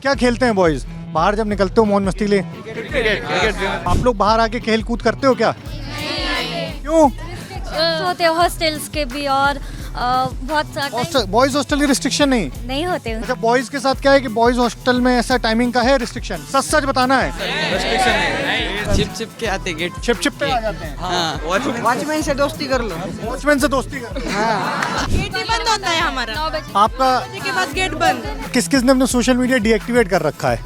क्या खेलते हैं बॉयज़ बाहर जब निकलते हो मौज मस्ती के लिए? क्रिकेट। आप लोग बाहर आके खेल कूद करते हो क्या? क्यों? होते हॉस्टल्स के भी और बहुत सारा बॉयज़ हॉस्टल की रिस्ट्रिक्शन नहीं? नहीं होते। अच्छा, बॉयज़ के साथ क्या है कि बॉयज़ हॉस्टल में ऐसा टाइमिंग का है रिस्ट्रिक्शन? सच सच बताना है। चिप चिप के आते गेट। छिप छिप पे आ जाते हैं। हाँ वॉचमैन से दोस्ती कर लो। वॉचमैन से दोस्ती कर। गेट ही बंद होता है हमारा। 9 बजे आपका के बाद गेट बंद। किस किस ने अपना सोशल मीडिया डीएक्टिवेट कर रखा है?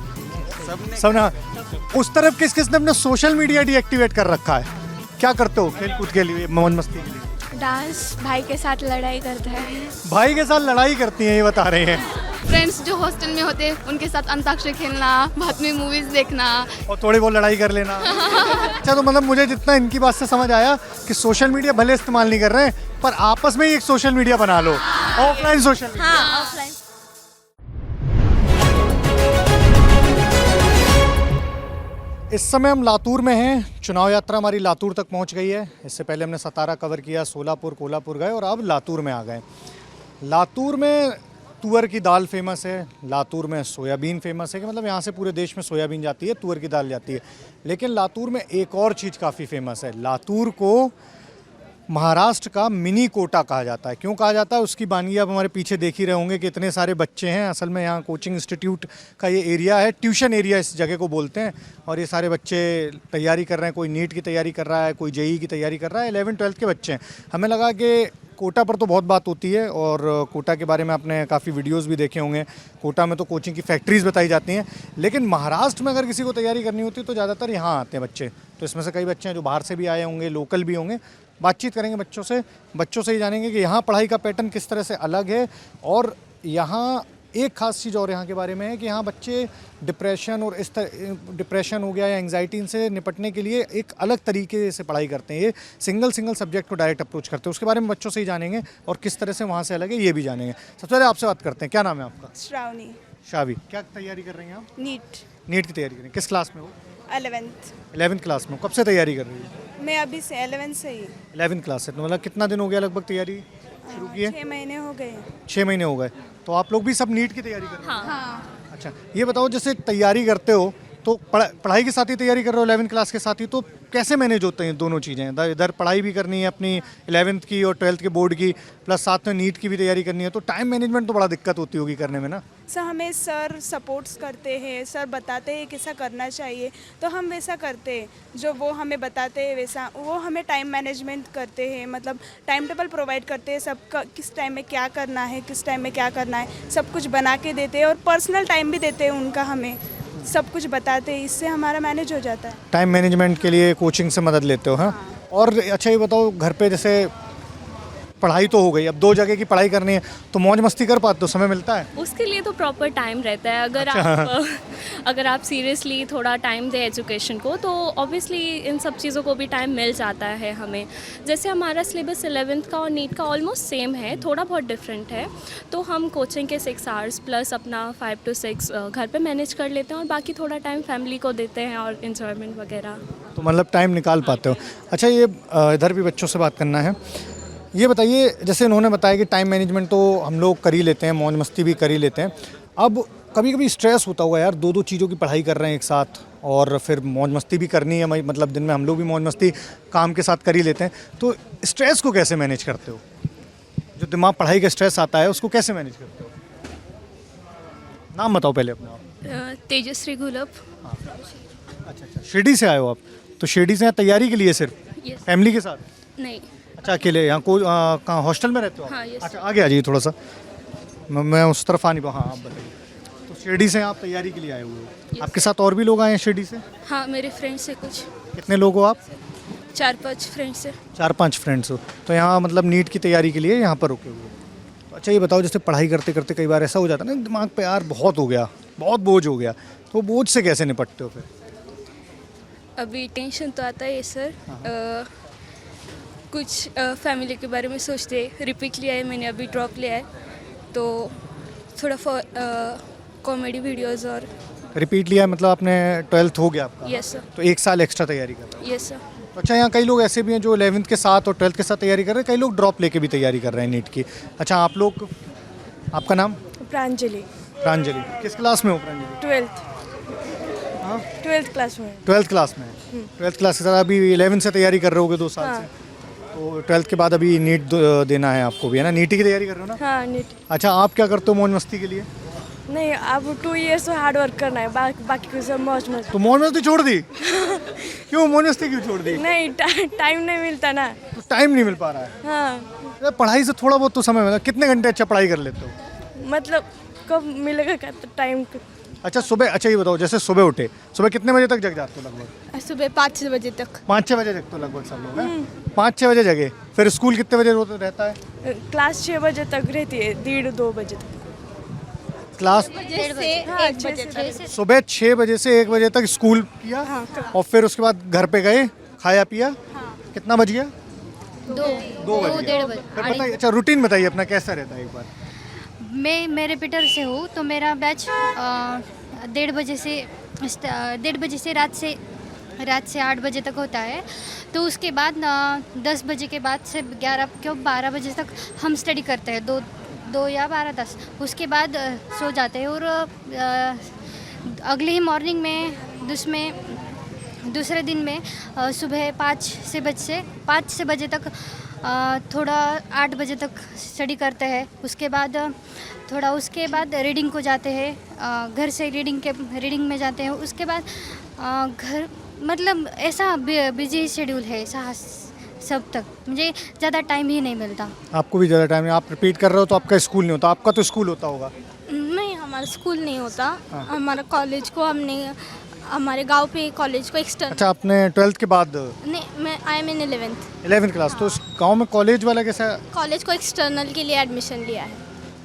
सबने। उस तरफ किस किस ने अपना सोशल मीडिया डीएक्टिवेट कर रखा है? क्या करते हो खेल कूद के लिए, मौज मस्ती के लिए? डांस, भाई के साथ लड़ाई करता है। भाई के साथ लड़ाई करती हैं ये बता रहे हैं। फ्रेंड्स जो हॉस्टल में होते हैं उनके साथ अंताक्षरी खेलना, बाद में मूवीज देखना। और थोड़ी बहुत लड़ाई कर लेना। अच्छा, तो मतलब मुझे जितना इनकी बात से समझ आया कि सोशल मीडिया भले इस्तेमाल नहीं कर रहे हैं पर आपस में ही एक सोशल मीडिया बना लो, ऑफलाइन सोशल मीडिया। हाँ, ऑफलाइन। इस समय हम लातूर में हैं। चुनाव यात्रा हमारी लातूर तक पहुंच गई है। इससे पहले हमने सतारा कवर किया, सोलापुर, कोल्हापुर गए और अब लातूर में आ गए। लातूर में तुअर की दाल फेमस है, लातूर में सोयाबीन फेमस है कि मतलब यहाँ से पूरे देश में सोयाबीन जाती है, तुअर की दाल जाती है। लेकिन लातूर में एक और चीज़ काफ़ी फेमस है। लातूर को महाराष्ट्र का मिनी कोटा कहा जाता है। क्यों कहा जाता है उसकी बानी आप हमारे पीछे देख ही रहे होंगे कि इतने सारे बच्चे हैं। असल में यहाँ कोचिंग इंस्टीट्यूट का ये एरिया है, ट्यूशन एरिया इस जगह को बोलते हैं। और ये सारे बच्चे तैयारी कर रहे हैं, कोई नीट की तैयारी कर रहा है, कोई जेईई की तैयारी कर रहा है, 11th-12th के बच्चे हैं। हमें लगा कि कोटा पर तो बहुत बात होती है और कोटा के बारे में आपने काफ़ी वीडियोस भी देखे होंगे। कोटा में तो कोचिंग की फैक्ट्रीज़ बताई जाती हैं, लेकिन महाराष्ट्र में अगर किसी को तैयारी करनी होती है तो ज़्यादातर यहाँ आते हैं बच्चे। तो इसमें से कई बच्चे हैं जो बाहर से भी आए होंगे, लोकल भी होंगे। बातचीत करेंगे बच्चों से ही जानेंगे कि यहाँ पढ़ाई का पैटर्न किस तरह से अलग है। और यहाँ एक ख़ास चीज़ और यहाँ के बारे में है कि यहाँ बच्चे डिप्रेशन और डिप्रेशन हो गया या एंग्जाइटी से निपटने के लिए एक अलग तरीके से पढ़ाई करते हैं। ये सिंगल सब्जेक्ट को डायरेक्ट अप्रोच करते हैं। उसके बारे में बच्चों से ही जानेंगे और किस तरह से वहाँ से अलग है ये भी जानेंगे। सबसे पहले आपसे बात करते हैं, क्या नाम है आपका? श्रावणी। शावी, क्या तैयारी कर रही हैं आप? नीट की तैयारी कर रही हैं। किस क्लास में हो? 11th। क्लास में। कब से तैयारी कर रही है? मैं अभी से 11th से ही। 11th क्लास से। तो मतलब कितना दिन हो गया लगभग तैयारी शुरू की है? 6 महीने हो गए। 6 महीने हो गए। तो आप लोग भी सब नीट की तैयारी कर रहे हो? हाँ। अच्छा, ये बताओ जैसे तैयारी करते हो तो पढ़ाई के साथ ही तैयारी कर रहे हो 11th क्लास के साथ ही, तो कैसे मैनेज होते हैं दोनों चीज़ें? इधर पढ़ाई भी करनी है अपनी 11th की और 12th के बोर्ड की, प्लस साथ में नीट की भी तैयारी करनी है, तो टाइम मैनेजमेंट तो बड़ा दिक्कत होती होगी करने में ना? सर हमें सर सपोर्ट्स करते हैं, सर बताते हैं कैसा करना चाहिए तो हम वैसा करते हैं। जो वो हमें बताते हैं वैसा, वो हमें टाइम मैनेजमेंट करते हैं, मतलब टाइम टेबल प्रोवाइड करते हैं सबका, किस टाइम में क्या करना है, किस टाइम में क्या करना है, सब कुछ बना के देते हैं। और पर्सनल टाइम भी देते हैं उनका, हमें सब कुछ बताते हैं। इससे हमारा मैनेज हो जाता है। टाइम मैनेजमेंट के लिए कोचिंग से मदद लेते हो? हाँ। और अच्छा ये बताओ, घर पे जैसे पढ़ाई तो हो गई, अब 2 जगह की पढ़ाई करनी है तो मौज मस्ती कर पाते हो? समय मिलता है उसके लिए? तो प्रॉपर टाइम रहता है। अगर आप सीरियसली थोड़ा टाइम दें एजुकेशन को तो ऑब्वियसली इन सब चीज़ों को भी टाइम मिल जाता है हमें। जैसे हमारा सिलेबस 11th का और नीट का ऑलमोस्ट सेम है, थोड़ा बहुत डिफरेंट है। तो हम कोचिंग के 6 आवर्स प्लस अपना 5 to 6 घर पे मैनेज कर लेते हैं और बाकी थोड़ा टाइम फैमिली को देते हैं और इन्जॉयमेंट वगैरह। तो मतलब टाइम निकाल पाते हो। अच्छा, ये इधर भी बच्चों से बात करना है। ये बताइए, जैसे उन्होंने बताया कि टाइम मैनेजमेंट तो हम लोग कर ही लेते हैं, मौज मस्ती भी कर ही लेते हैं। अब कभी कभी स्ट्रेस होता होगा यार, 2 चीज़ों की पढ़ाई कर रहे हैं एक साथ और फिर मौज मस्ती भी करनी है। मतलब दिन में हम लोग भी मौज मस्ती काम के साथ कर ही लेते हैं, तो स्ट्रेस को कैसे मैनेज करते हो? जो दिमाग पढ़ाई का स्ट्रेस आता है उसको कैसे मैनेज करते हो? नाम बताओ पहले अपना। तेजश्री घुलप। अच्छा, शिरडी से आए हो आप? तो शिरडी से यहाँ तैयारी के लिए सिर्फ? फैमिली के साथ? नहीं। अच्छा, अकेले? यहाँ कहाँ हॉस्टल में रहते हो? हाँ, यस। अच्छा, आगे आ जाइए थोड़ा सा, मैं उस तरफ आ नहीं पाऊँ। हाँ, आप बताइए। तो शिरडी से आप तैयारी के लिए आए हुए हो? आपके साथ और भी लोग आए हैं शिरडी से? हाँ, मेरे फ्रेंड्स से कुछ। कितने लोग हो आप? 4-5 फ्रेंड्स से। 4-5 फ्रेंड्स हो। तो यहाँ मतलब नीट की तैयारी के लिए यहाँ पर रुके हुए हो। अच्छा, ये बताओ जैसे पढ़ाई करते करते कई बार ऐसा हो जाता है ना दिमाग पे, यार बहुत हो गया, बहुत बोझ हो गया, तो बोझ से कैसे निपटते हो फिर? अभी टेंशन तो आता है सर। कुछ फैमिली के बारे में सोचते, रिपीट लिया है मैंने, अभी ड्रॉप लिया है, तो थोड़ा कॉमेडी वीडियोस। और रिपीट लिया है मतलब आपने 12th हो गया आपका? Yes sir. तो 1 साल एक्स्ट्रा तैयारी कर रहे हैं? Yes sir. तो अच्छा, यहाँ कई लोग ऐसे भी हैं जो 11th के साथ और 12th के साथ तैयारी कर रहे हैं, कई लोग ड्रॉप लेके भी तैयारी कर रहे हैं नीट की। अच्छा, आप लोग, आपका नाम? प्रांजलि। प्रांजलि किस क्लास में हो प्रांजलि? 12th हाँ 12th क्लास में 12th क्लास में 12th क्लास के साथ अभी 11 से तैयारी कर रहे होगे 2 साल से, तो 12th के बाद अभी नीट देना है आपको भी, है ना? नीट की तैयारी कर रहे हो ना? हाँ नीट अच्छा, आप क्या करते हो मौज मस्ती के लिए? नहीं अब 2 years हार्ड वर्क करना है, बाकी कुछ सब मौज मस्ती। तो मौज मस्ती छोड़ दी? क्यों मौज मस्ती क्यों छोड़ दी? नहीं टाइम नहीं मिलता ना। तो टाइम नहीं मिल पा रहा है। हाँ यार, पढ़ाई से थोड़ा बहुत तो समय मिला, कितने घंटे अच्छा पढ़ाई कर लेते हो? मतलब कब मिलेगा टाइम? अच्छा सुबह, अच्छा ये बताओ, जैसे सुबह उठे, सुबह कितने बजे तक जग जाते हो लगभग? सुबह 5-6 बजे तक। 5-6 बजे जगते हो लगभग सब लोग, हैं? 5-6 बजे जगे, फिर स्कूल कितने बजे रहता है? क्लास 6 बजे तक रहती है, 1:30-2 बजे तक। क्लास हाँ, 1 बजे तक। सुबह 6 बजे से 1 बजे तक स्कूल किया, और फिर उसके बाद घर पे गए, खाया पिया, कितना बज गया? 2 बज गया। फिर बताइए, अच्छा रूटीन बताइए अपना कैसा रहता है एक बार? मैं रिपीटर से हूँ, तो मेरा बैच 1:30 बजे से रात से 8 बजे तक होता है। तो उसके बाद 10 बजे के बाद से 12 बजे तक हम स्टडी करते हैं, 2 या 12-10। उसके बाद सो जाते हैं, और अगले ही मॉर्निंग में दूसरे दिन में सुबह 5 बजे तक थोड़ा 8 बजे तक स्टडी करते हैं। उसके बाद रीडिंग को जाते हैं, घर से रीडिंग में जाते हैं। उसके बाद घर, मतलब ऐसा बिजी शेड्यूल है, ऐसा सब तक मुझे ज़्यादा टाइम ही नहीं मिलता। आपको भी ज़्यादा टाइम नहीं, आप रिपीट कर रहे हो तो आपका स्कूल नहीं होता, आपका तो स्कूल होता होगा। नहीं, हमारा स्कूल नहीं होता। हमारा कॉलेज को हमने हमारे गांव पे कॉलेज को एक्सटर्नल। अच्छा, आपने 12th के बाद? नहीं, मैं I am in 11th class. तो उस गांव में कॉलेज वाला कैसा? कॉलेज को एक्सटर्नल के लिए एडमिशन लिया है।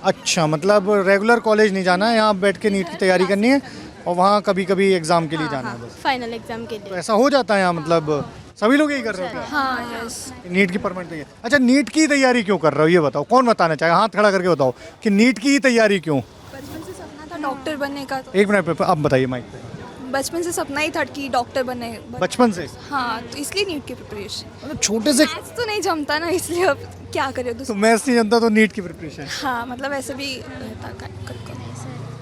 अच्छा, मतलब रेगुलर कॉलेज नहीं जाना है, यहाँ बैठ के नीट की तैयारी करनी है, और वहाँ कभी कभी एग्ज़ाम के लिए जाना है बस। फाइनल एग्जाम के तो लिए। ऐसा हो जाता है यहाँ, मतलब सभी लोग यही कर रहे हो क्या? हाँ यस। नीट की परमानेंट तैयारी। अच्छा, नीट की तैयारी क्यों कर रहे हो ये बताओ, कौन बताना चाहे, हाथ खड़ा करके बताओ कि नीट की तैयारी क्यों? बचपन से सपना था डॉक्टर बनने का। तो 1 मिनट पे आप बताइए माइक पे। बचपन से सपना ही था कि डॉक्टर बने। बचपन से? हाँ, तो इसलिए नीट की प्रिपरेशन। मतलब छोटे से? मैथ्स तो नहीं जमता ना, इसलिए अब क्या करे तो मैथ्स नहीं जानता तो नीट की प्रिपरेशन? हाँ, मतलब ऐसे भी रहता कभी।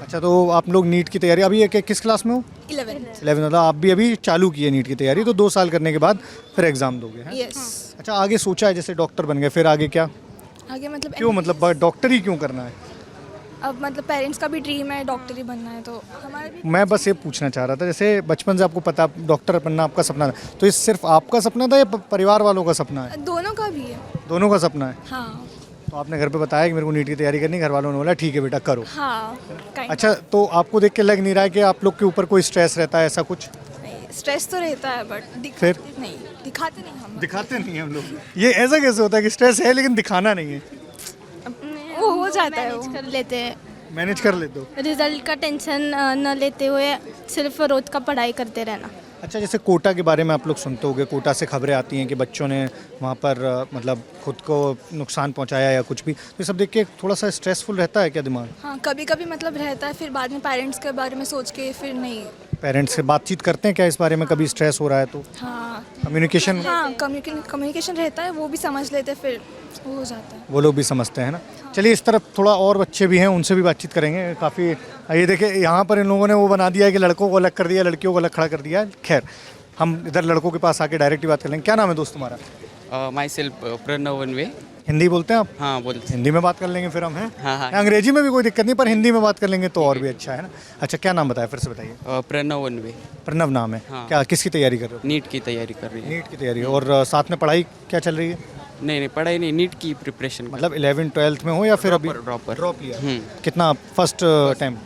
अच्छा, तो आप लोग नीट की तैयारी अभी किस क्लास में हो? 11th। 11, मतलब आप भी अभी चालू की है नीट की तैयारी, तो 2 साल करने के बाद फिर एग्ज़ाम दोगे, हैं? यस। अच्छा, आगे सोचा है जैसे डॉक्टर बन गए, फिर आगे क्या? आगे मतलब क्यों, मतलब डॉक्टर ही क्यों करना है? अब मतलब पेरेंट्स का भी ड्रीम है डॉक्टर ही बनना है, तो हमारा भी। मैं बस ये पूछना चाह रहा था, जैसे बचपन से आपको पता डॉक्टर बनना आपका सपना था, तो ये सिर्फ आपका सपना था या परिवार वालों का सपना है? दोनों का भी है। दोनों का सपना है। हाँ तो आपने घर पे बताया कि मेरे को नीट की तैयारी करनी, घर वालों ने बोला ठीक है बेटा करो। हाँ। अच्छा, तो आपको देख के लग नहीं रहा है कि आप लोग के ऊपर कोई स्ट्रेस रहता है, ऐसा कुछ? स्ट्रेस तो रहता है, बट फिर? दिखाते नहीं हम। दिखाते नहीं हैं हम लोग। ये ऐसा कैसे होता है कि स्ट्रेस है लेकिन दिखाना नहीं है? वो हो जाता है, मैनेज कर लेते हैं। मैनेज कर लेते हो? रिजल्ट का टेंशन न लेते हुए सिर्फ रोज का पढ़ाई करते रहना। अच्छा, जैसे कोटा के बारे में आप लोग सुनते होंगे, कोटा से खबरें आती हैं कि बच्चों ने वहाँ पर मतलब खुद को नुकसान पहुँचाया या कुछ भी, तो ये सब देख के थोड़ा सा स्ट्रेसफुल रहता है क्या दिमाग? हाँ, कभी कभी मतलब रहता है, फिर बाद में पेरेंट्स के बारे में सोच के फिर नहीं। पेरेंट्स से बातचीत करते हैं क्या इस बारे में, कभी स्ट्रेस हो रहा है तो? हाँ। कम्युनिकेशन? हाँ, कम्युनिकेशन रहता है, वो भी समझ लेते, फिर वो हो जाता है। वो लोग भी समझते हैं ना। चलिए, इस तरफ थोड़ा और बच्चे भी हैं, उनसे भी बातचीत करेंगे। काफ़ी ये देखिए, यहाँ पर इन लोगों ने वो बना दिया है कि लड़कों को अलग कर दिया, लड़कियों को अलग खड़ा कर दिया। खैर, हम इधर लड़कों के पास आके डायरेक्ट ही बात कर लेंगे। क्या नाम है दोस्त तुम्हारा? Myself Pranav Wanve. हिंदी बोलते हैं आप? हाँ बोलते हैं। हिंदी में बात कर लेंगे फिर हम, हैं? हाँ हाँ। अंग्रेजी में भी कोई दिक्कत नहीं, पर हिंदी में बात कर लेंगे तो और भी अच्छा है ना। अच्छा, क्या नाम बताया फिर से बताइए? प्रणव वनवे। प्रणव नाम है। हाँ। क्या, किसकी तैयारी कर रहे हो? नीट की तैयारी कर रही है। नीट की तैयारी, और साथ में पढ़ाई क्या चल रही है? नहीं पढ़ाई नहीं, नीट की प्रिपरेशन। मतलब 11th 12th में हो या फिर अभी ड्रॉप लिया? कितना फर्स्ट अटेम्प्ट?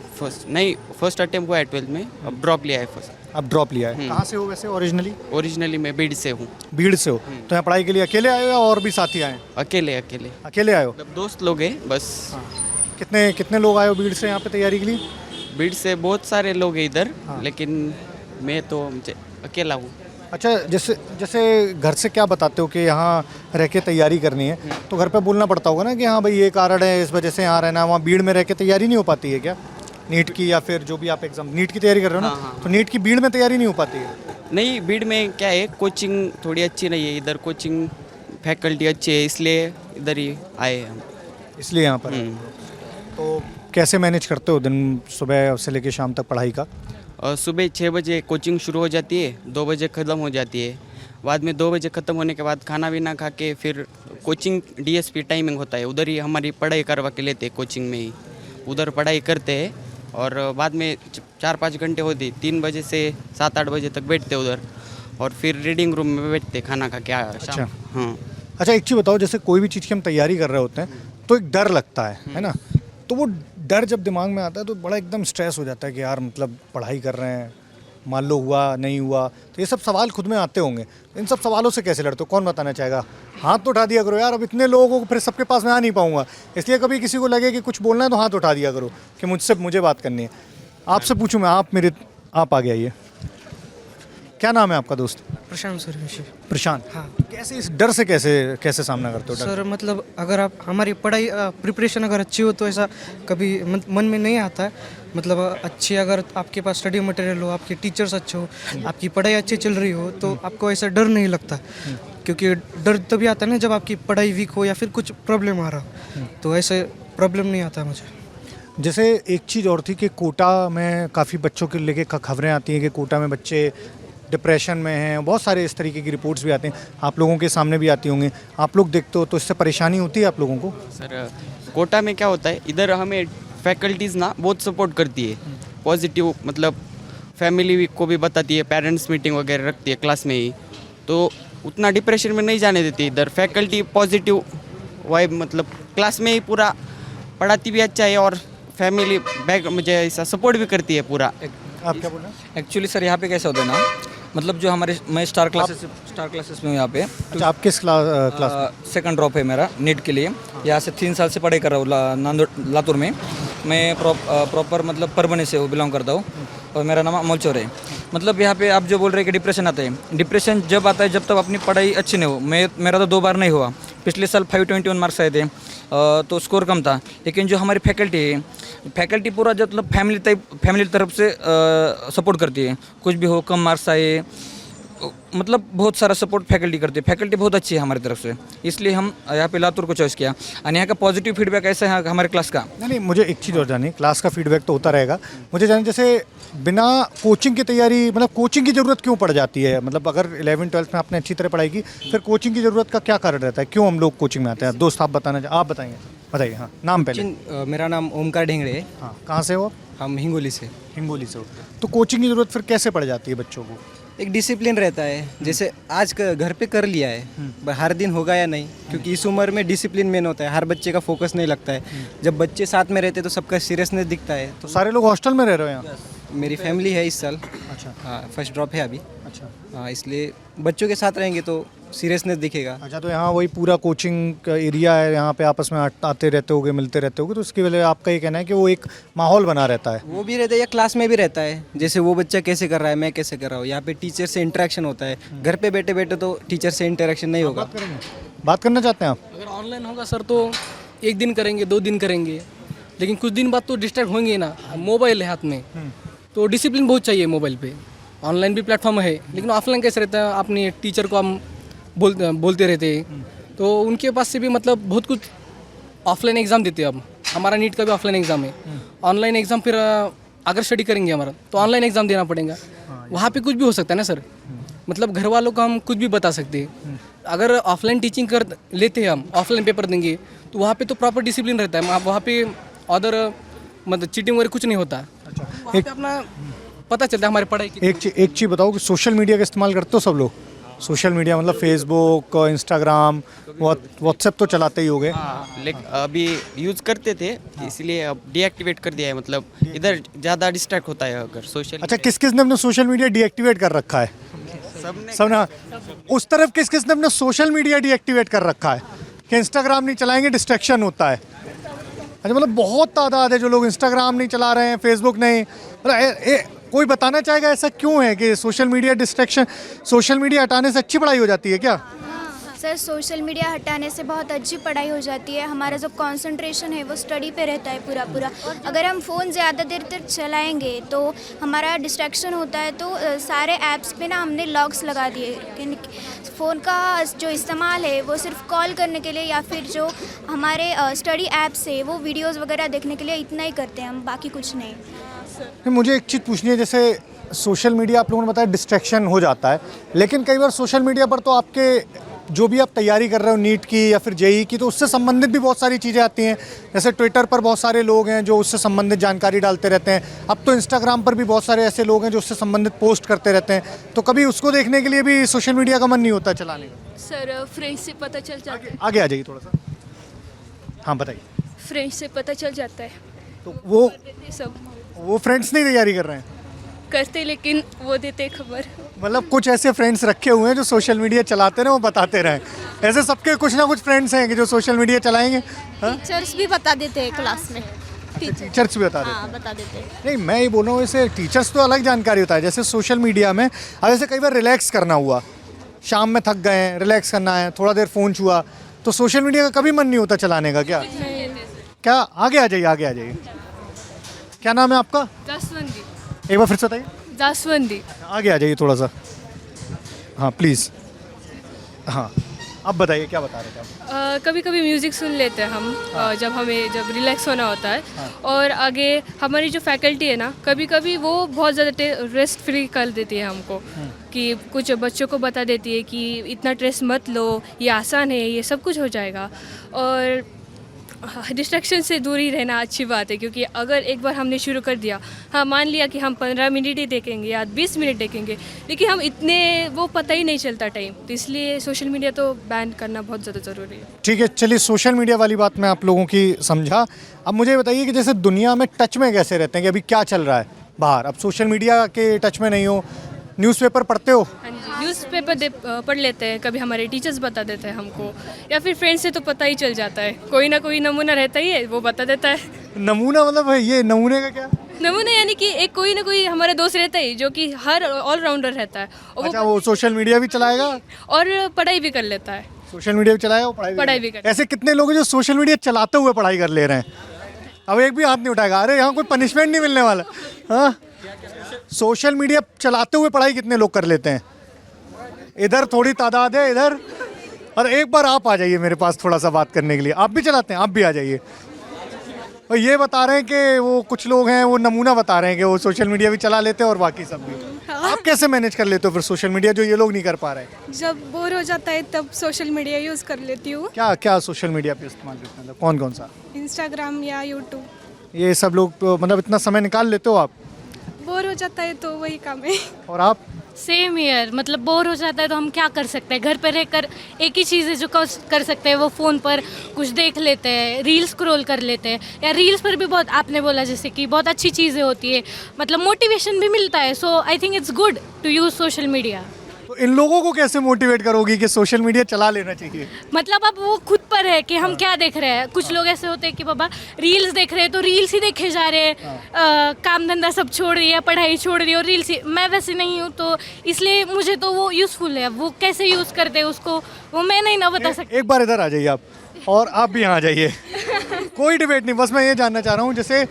फर्स्ट अटेम्प्ट हुआ है 12th में, अब ड्रॉप लिया है फर्स्ट। अब ड्रॉप लिया है। कहाँ से हो वैसे ओरिजिनली? ओरिजिनली मैं बीड़ से हूँ। भीड़ से हो? तो यहाँ पढ़ाई के लिए अकेले आए हो या और भी साथी आए? अकेले अकेले आए हो? मतलब दोस्त लोग हैं बस। कितने लोग आए हो भीड़ से यहाँ पे तैयारी के लिए? बीड़ से बहुत सारे लोग हैं इधर, लेकिन मैं तो अकेला हूँ। अच्छा, जैसे घर से क्या बताते हो कि यहाँ रह के तैयारी करनी है, तो घर पे बोलना पड़ता होगा ना कि हाँ भाई ये कारण है, इस वजह से यहाँ रहना है। वहाँ भीड़ में रह के तैयारी नहीं हो पाती है क्या नीट की, या फिर जो भी आप एग्जाम नीट की तैयारी कर रहे हो ना? तो नीट की भीड़ में तैयारी नहीं हो पाती है? नहीं, बीड़ में क्या है, कोचिंग थोड़ी अच्छी नहीं है इधर, कोचिंग फैकल्टी अच्छी है, इसलिए इधर ही आए हम। इसलिए यहाँ पर। तो कैसे मैनेज करते हो दिन सुबह से लेकर शाम तक पढ़ाई का? सुबह 6 बजे कोचिंग शुरू हो जाती है, 2 बजे ख़त्म हो जाती है। बाद में 2 बजे ख़त्म होने के बाद खाना भी ना खा के फिर कोचिंग DSP टाइमिंग होता है, उधर ही हमारी पढ़ाई करवा के लेते हैं, कोचिंग में ही उधर पढ़ाई करते हैं। और बाद में 4-5 घंटे होती, 3 बजे से 7-8 बजे तक बैठते उधर, और फिर रीडिंग रूम में बैठते खाना खा के। अच्छा। हाँ। अच्छा, एक चीज़ बताओ, जैसे कोई भी चीज़ की हम तैयारी कर रहे होते हैं तो एक डर लगता है ना? तो वो डर जब दिमाग में आता है तो बड़ा एकदम स्ट्रेस हो जाता है कि यार मतलब पढ़ाई कर रहे हैं, मान लो हुआ नहीं हुआ, तो ये सब सवाल खुद में आते होंगे। इन सब सवालों से कैसे लड़ते हो? कौन बताना चाहेगा? हाथ तो उठा दिया करो यार, अब इतने लोगों को फिर सबके पास मैं आ नहीं पाऊंगा, इसलिए कभी किसी को लगे कि कुछ बोलना है तो हाथ उठा दिया करो कि मुझे बात करनी है। आपसे पूछूं मैं, आप आगे आइए। क्या नाम है आपका दोस्त? प्रशांत सूर्यवंशी। प्रशांत, हाँ। कैसे इस डर से कैसे सामना करते हो? सर मतलब अगर आप हमारी पढ़ाई प्रिपरेशन अगर अच्छी हो तो ऐसा कभी मन में नहीं आता है। मतलब अच्छी अगर आपके पास स्टडी मटेरियल हो, आपके टीचर्स अच्छे हो, आपकी पढ़ाई अच्छी चल रही हो तो आपको ऐसा डर नहीं लगता, क्योंकि डर तभी आता है ना जब आपकी पढ़ाई वीक हो या फिर कुछ प्रॉब्लम आ रहा हो, तो ऐसे प्रॉब्लम नहीं आता मुझे। जैसे एक चीज़ और थी कि कोटा में काफ़ी बच्चों के लेके खबरें आती हैं कि कोटा में बच्चे डिप्रेशन में हैं, बहुत सारे इस तरीके की रिपोर्ट्स भी आते हैं, आप लोगों के सामने भी आती होंगी, आप लोग देखते हो तो इससे परेशानी होती है आप लोगों को? सर कोटा में क्या होता है, इधर हमें फैकल्टीज़ ना बहुत सपोर्ट करती है, पॉजिटिव, मतलब फैमिली को भी बताती है, पेरेंट्स मीटिंग वगैरह रखती है क्लास में ही, तो उतना डिप्रेशन में नहीं जाने देती इधर। फैकल्टी पॉजिटिव वाइब, मतलब क्लास में ही पूरा पढ़ाती भी अच्छा है, और फैमिली बैक मुझे ऐसा सपोर्ट भी करती है पूरा। आप क्या बोल रहे हैं? एक्चुअली सर यहाँ पे कैसा होता है ना, मतलब जो मैं स्टार क्लासेस में हूँ यहाँ पे। अच्छा, आप किस क्लास? सेकंड ड्रॉप है मेरा नीट के लिए। यहाँ से 3 साल से पढ़ाई कर रहा हूँ लातूर में। मैं प्रॉपर मतलब परभणी से बिलोंग करता हूँ, और मेरा नाम अमोल चौर है। मतलब यहाँ पे आप जो बोल रहे हैं कि डिप्रेशन आता है, डिप्रेशन जब आता है जब तक अपनी पढ़ाई अच्छी नहीं हो। मेरा तो 2 बार नहीं हुआ। पिछले साल 521 मार्क्स आए थे, तो स्कोर कम था। लेकिन जो हमारी फैकल्टी पूरा मतलब फैमिली तरफ से सपोर्ट करती है, कुछ भी हो, कम मार्क्स आए, मतलब बहुत सारा सपोर्ट फैकल्टी करती है। फैकल्टी बहुत अच्छी है हमारी तरफ से, इसलिए हम यहाँ पे लातूर को चॉइस किया। और यहाँ का पॉजिटिव फीडबैक ऐसा है हमारे क्लास का। नहीं, मुझे एक चीज़ और जानी, क्लास का फीडबैक तो होता रहेगा, मुझे जाने जैसे बिना कोचिंग की तैयारी, मतलब कोचिंग की ज़रूरत क्यों पड़ जाती है? मतलब अगर 11th-12th में आपने अच्छी तरह पढ़ाई की, फिर कोचिंग की ज़रूरत का क्या कारण रहता है? क्यों हम लोग कोचिंग में आते हैं? दोस्त आप बताएंगे? बताइए। हाँ, नाम पहले। मेरा नाम ओमकार ढेंगड़े है। हाँ, कहाँ से हो? हम हिंगोली से। हिंगोली से हो। तो कोचिंग की ज़रूरत फिर कैसे पड़ जाती है बच्चों को? एक डिसिप्लिन रहता है, जैसे आज घर पे कर लिया है, पर हर दिन होगा या नहीं, क्योंकि इस उम्र में डिसिप्लिन मेन होता है। हर बच्चे का फोकस नहीं लगता है। जब बच्चे साथ में रहते तो सबका सीरियसनेस दिखता है। तो सारे लोग हॉस्टल में रह रहे हो यहाँ? मेरी फैमिली है इस साल। अच्छा। हाँ, फर्स्ट ड्रॉप है अभी। अच्छा। हाँ, इसलिए बच्चों के साथ रहेंगे तो सीरियसनेस दिखेगा। अच्छा, तो यहाँ वही पूरा कोचिंग का एरिया है, यहाँ पे आपस में आते रहते होगे, मिलते रहते होगे, तो उसकी वजह आपका ये कहना है कि वो एक माहौल बना रहता है? वो भी रहता है या क्लास में भी रहता है, जैसे वो बच्चा कैसे कर रहा है, मैं कैसे कर रहा हूँ। यहाँ पे टीचर से इंटरेक्शन होता है। घर पे बैठे बैठे तो टीचर से इंटरेक्शन नहीं होगा। बात करना चाहते हैं आप? अगर ऑनलाइन होगा सर तो 1 दिन करेंगे, 2 दिन करेंगे, लेकिन कुछ दिन बाद तो डिस्ट्रैक्ट होंगे ना। मोबाइल है हाथ में, तो डिसिप्लिन बहुत चाहिए मोबाइल पे। ऑनलाइन भी प्लेटफॉर्म है, लेकिन ऑफलाइन कैसे रहता है, अपने टीचर को हम बोलते रहते हैं, तो उनके पास से भी मतलब बहुत कुछ ऑफलाइन एग्ज़ाम देते हैं। अब हमारा नीट का भी ऑफलाइन एग्ज़ाम है। ऑनलाइन एग्ज़ाम फिर अगर स्टडी करेंगे हमारा तो ऑनलाइन एग्ज़ाम देना पड़ेगा। वहाँ पे कुछ भी हो सकता है ना सर, मतलब घर वालों को हम कुछ भी बता सकते हैं। अगर ऑफलाइन टीचिंग कर लेते हैं, हम ऑफलाइन पेपर देंगे, तो वहाँ पे तो प्रॉपर डिसिप्लिन रहता है। वहाँ पे अदर मतलब चीटिंग वगैरह कुछ नहीं होता। वहाँ पे अपना पता चलता है हमारी पढ़ाई की। एक चीज़ बताओ कि सोशल मीडिया का इस्तेमाल करते हो सब लोग? सोशल मीडिया मतलब फेसबुक, इंस्टाग्राम, व्हाट्सएप तो चलाते ही होगे? लेकिन अभी यूज़ करते थे, इसलिए अब डीएक्टिवेट कर दिया है। मतलब इधर ज़्यादा डिस्ट्रैक्ट होता है अगर सोशल। अच्छा, किस ने अपने सोशल मीडिया डीएक्टिवेट कर रखा है? सबने। उस तरफ किस ने अपना सोशल मीडिया डीएक्टिवेट कर रखा है कि इंस्टाग्राम नहीं चलाएंगे, डिस्ट्रैक्शन होता है? अच्छा, मतलब बहुत तादाद है जो लोग इंस्टाग्राम नहीं चला रहे हैं, फेसबुक नहीं। मतलब कोई बताना चाहेगा ऐसा क्यों है कि social media distraction, social media हटाने से अच्छी पढ़ाई हो जाती है क्या? सर सोशल मीडिया हटाने से बहुत अच्छी पढ़ाई हो जाती है, हमारा जो कंसंट्रेशन है वो स्टडी पे रहता है पूरा पूरा। अगर हम फ़ोन ज़्यादा देर तक चलाएंगे तो हमारा डिस्ट्रैक्शन होता है। तो सारे ऐप्स पे ना हमने लॉक्स लगा दिए कि फ़ोन का जो इस्तेमाल है वो सिर्फ कॉल करने के लिए या फिर जो हमारे स्टडी ऐप्स है वो वीडियोज़ वगैरह देखने के लिए इतना ही करते हैं हम, बाकी कुछ नहीं। मुझे एक चीज़ पूछनी है, जैसे सोशल मीडिया आप लोगों ने बताया डिस्ट्रैक्शन हो जाता है, लेकिन कई बार सोशल मीडिया पर तो आपके जो भी आप तैयारी कर रहे हो नीट की या फिर जेई की, तो उससे संबंधित भी बहुत सारी चीज़ें आती हैं। जैसे ट्विटर पर बहुत सारे लोग हैं जो उससे संबंधित जानकारी डालते रहते हैं, अब तो इंस्टाग्राम पर भी बहुत सारे ऐसे लोग हैं जो उससे संबंधित पोस्ट करते रहते हैं, तो कभी उसको देखने के लिए भी सोशल मीडिया का मन नहीं होता चलाने का? सर फ्रेंड्स से पता चल जाता है। आगे आ जाइए थोड़ा सा। हाँ बताइए। फ्रेंड्स से पता चल जाता है तो वो सब फ्रेंड्स नहीं तैयारी कर रहे हैं, करते, लेकिन वो देते खबर। मतलब कुछ ऐसे फ्रेंड्स रखे हुए हैं जो सोशल मीडिया चलाते रहे, वो बताते रहें। ऐसे सबके कुछ ना कुछ फ्रेंड्स हैं कि जो सोशल मीडिया चलाएंगे। टीचर्स भी बता देते हैं क्लास में, टीचर्स भी बता देते हैं। हाँ बता देते हैं। नहीं, मैं ये बोल रहा हूँ, ऐसे टीचर्स तो अलग जानकारी होता है। जैसे सोशल मीडिया में अब जैसे कई बार रिलैक्स करना हुआ, शाम में थक गए हैं, रिलैक्स करना है, थोड़ा देर फ़ोन छुआ, तो सोशल मीडिया का कभी मन नहीं होता चलाने का क्या? क्या? आगे आ जाइए, आगे आ जाइए। क्या नाम है आपका? जासवंदी। एक बार फिर से बताइए। जासवंदी। आगे आ जाइए थोड़ा सा। हाँ प्लीज़। हाँ अब बताइए क्या बता रहे थे आप? कभी कभी म्यूज़िक सुन लेते हैं हम, जब रिलैक्स होना होता है। और आगे हमारी जो फैकल्टी है ना, कभी कभी वो बहुत ज़्यादा रेस्ट फ्री कर देती है हमको, कि कुछ बच्चों को बता देती है कि इतना स्ट्रेस मत लो, ये आसान है, ये सब कुछ हो जाएगा। और डिस्ट्रैक्शन से दूरी रहना अच्छी बात है, क्योंकि अगर एक बार हमने शुरू कर दिया, हाँ मान लिया कि हम 15 मिनट ही देखेंगे या 20 मिनट देखेंगे, लेकिन हम इतने वो पता ही नहीं चलता टाइम, तो इसलिए सोशल मीडिया तो बैन करना बहुत ज़्यादा ज़रूरी है। ठीक है, चलिए सोशल मीडिया वाली बात मैं आप लोगों की समझा। अब मुझे बताइए कि जैसे दुनिया में टच में कैसे रहते हैं, कि अभी क्या चल रहा है बाहर? अब सोशल मीडिया के टच में नहीं हो, न्यूज़पेपर पढ़ते हो? हाँ जी, न्यूज़पेपर पढ़ लेते हैं, कभी हमारे टीचर्स बता देते हैं हमको, या फिर फ्रेंड्स से तो पता ही चल जाता है, कोई ना कोई नमूना रहता ही है, वो बता देता है। नमूना मतलब ये नमूने का क्या? नमूना यानी कि एक कोई ना कोई हमारा दोस्त रहता है जो कि हर ऑलराउंडर रहता है, और अच्छा, वो सोशल मीडिया भी चलाएगा और पढ़ाई भी कर लेता है। सोशल मीडिया भी चलाएगा, पढ़ाई भी कर। ऐसे कितने लोग हैं जो सोशल मीडिया चलाते हुए पढ़ाई कर ले रहे हैं? अब एक भी हाथ नहीं उठाएगा। अरे यहाँ कोई पनिशमेंट नहीं मिलने वाला। हाँ, सोशल मीडिया चलाते हुए पढ़ाई कितने लोग कर लेते हैं? इधर थोड़ी तादाद है इधर। और एक बार आप आ जाइए मेरे पास थोड़ा सा बात करने के लिए। आप भी चलाते हैं? आप भी आ जाइए। और ये बता रहे हैं कि वो कुछ लोग हैं, वो नमूना बता रहे हैं कि वो सोशल मीडिया भी चला लेते हैं और बाकी सब भी। आप कैसे मैनेज कर लेते हो फिर सोशल मीडिया, जो ये लोग नहीं कर पा रहे हैं? जब बोर हो जाता है तब सोशल मीडिया यूज़ कर लेती हूँ। क्या क्या सोशल मीडिया पे इस्तेमाल करते हैं, मतलब कौन कौन सा? इंस्टाग्राम या यूट्यूब। ये सब लोग तो मतलब इतना समय निकाल लेते हो आप? बोर हो जाता है तो वही काम है। और आप? सेम ईयर, मतलब बोर हो जाता है तो हम क्या कर सकते हैं, घर पर रहकर एक ही चीज़ है जो कर सकते हैं, वो फ़ोन पर कुछ देख लेते हैं, रील्स स्क्रॉल कर लेते हैं। या रील्स पर भी बहुत, आपने बोला जैसे कि बहुत अच्छी चीज़ें होती है, मतलब मोटिवेशन भी मिलता है। So I think it's good to use social media. तो इन लोगों को कैसे मोटिवेट करोगी कि सोशल मीडिया चला लेना चाहिए? मतलब अब वो खुद पर है कि हम क्या देख रहे हैं। कुछ लोग ऐसे होते हैं कि बाबा रील्स देख रहे हैं तो रील्स ही देखे जा रहे हैं, काम धंधा सब छोड़ दिया, पढ़ाई छोड़ दी और रील्स ही। मैं वैसे नहीं हूँ, तो इसलिए मुझे तो वो यूज़फुल है। वो कैसे यूज़ करते हैं उसको वो मैं नहीं ना बता सकती। एक बार इधर आ जाइए आप, और आप भी यहाँ आ जाइए। कोई डिबेट नहीं, बस मैं ये जानना चाह रहा हूँ, जैसे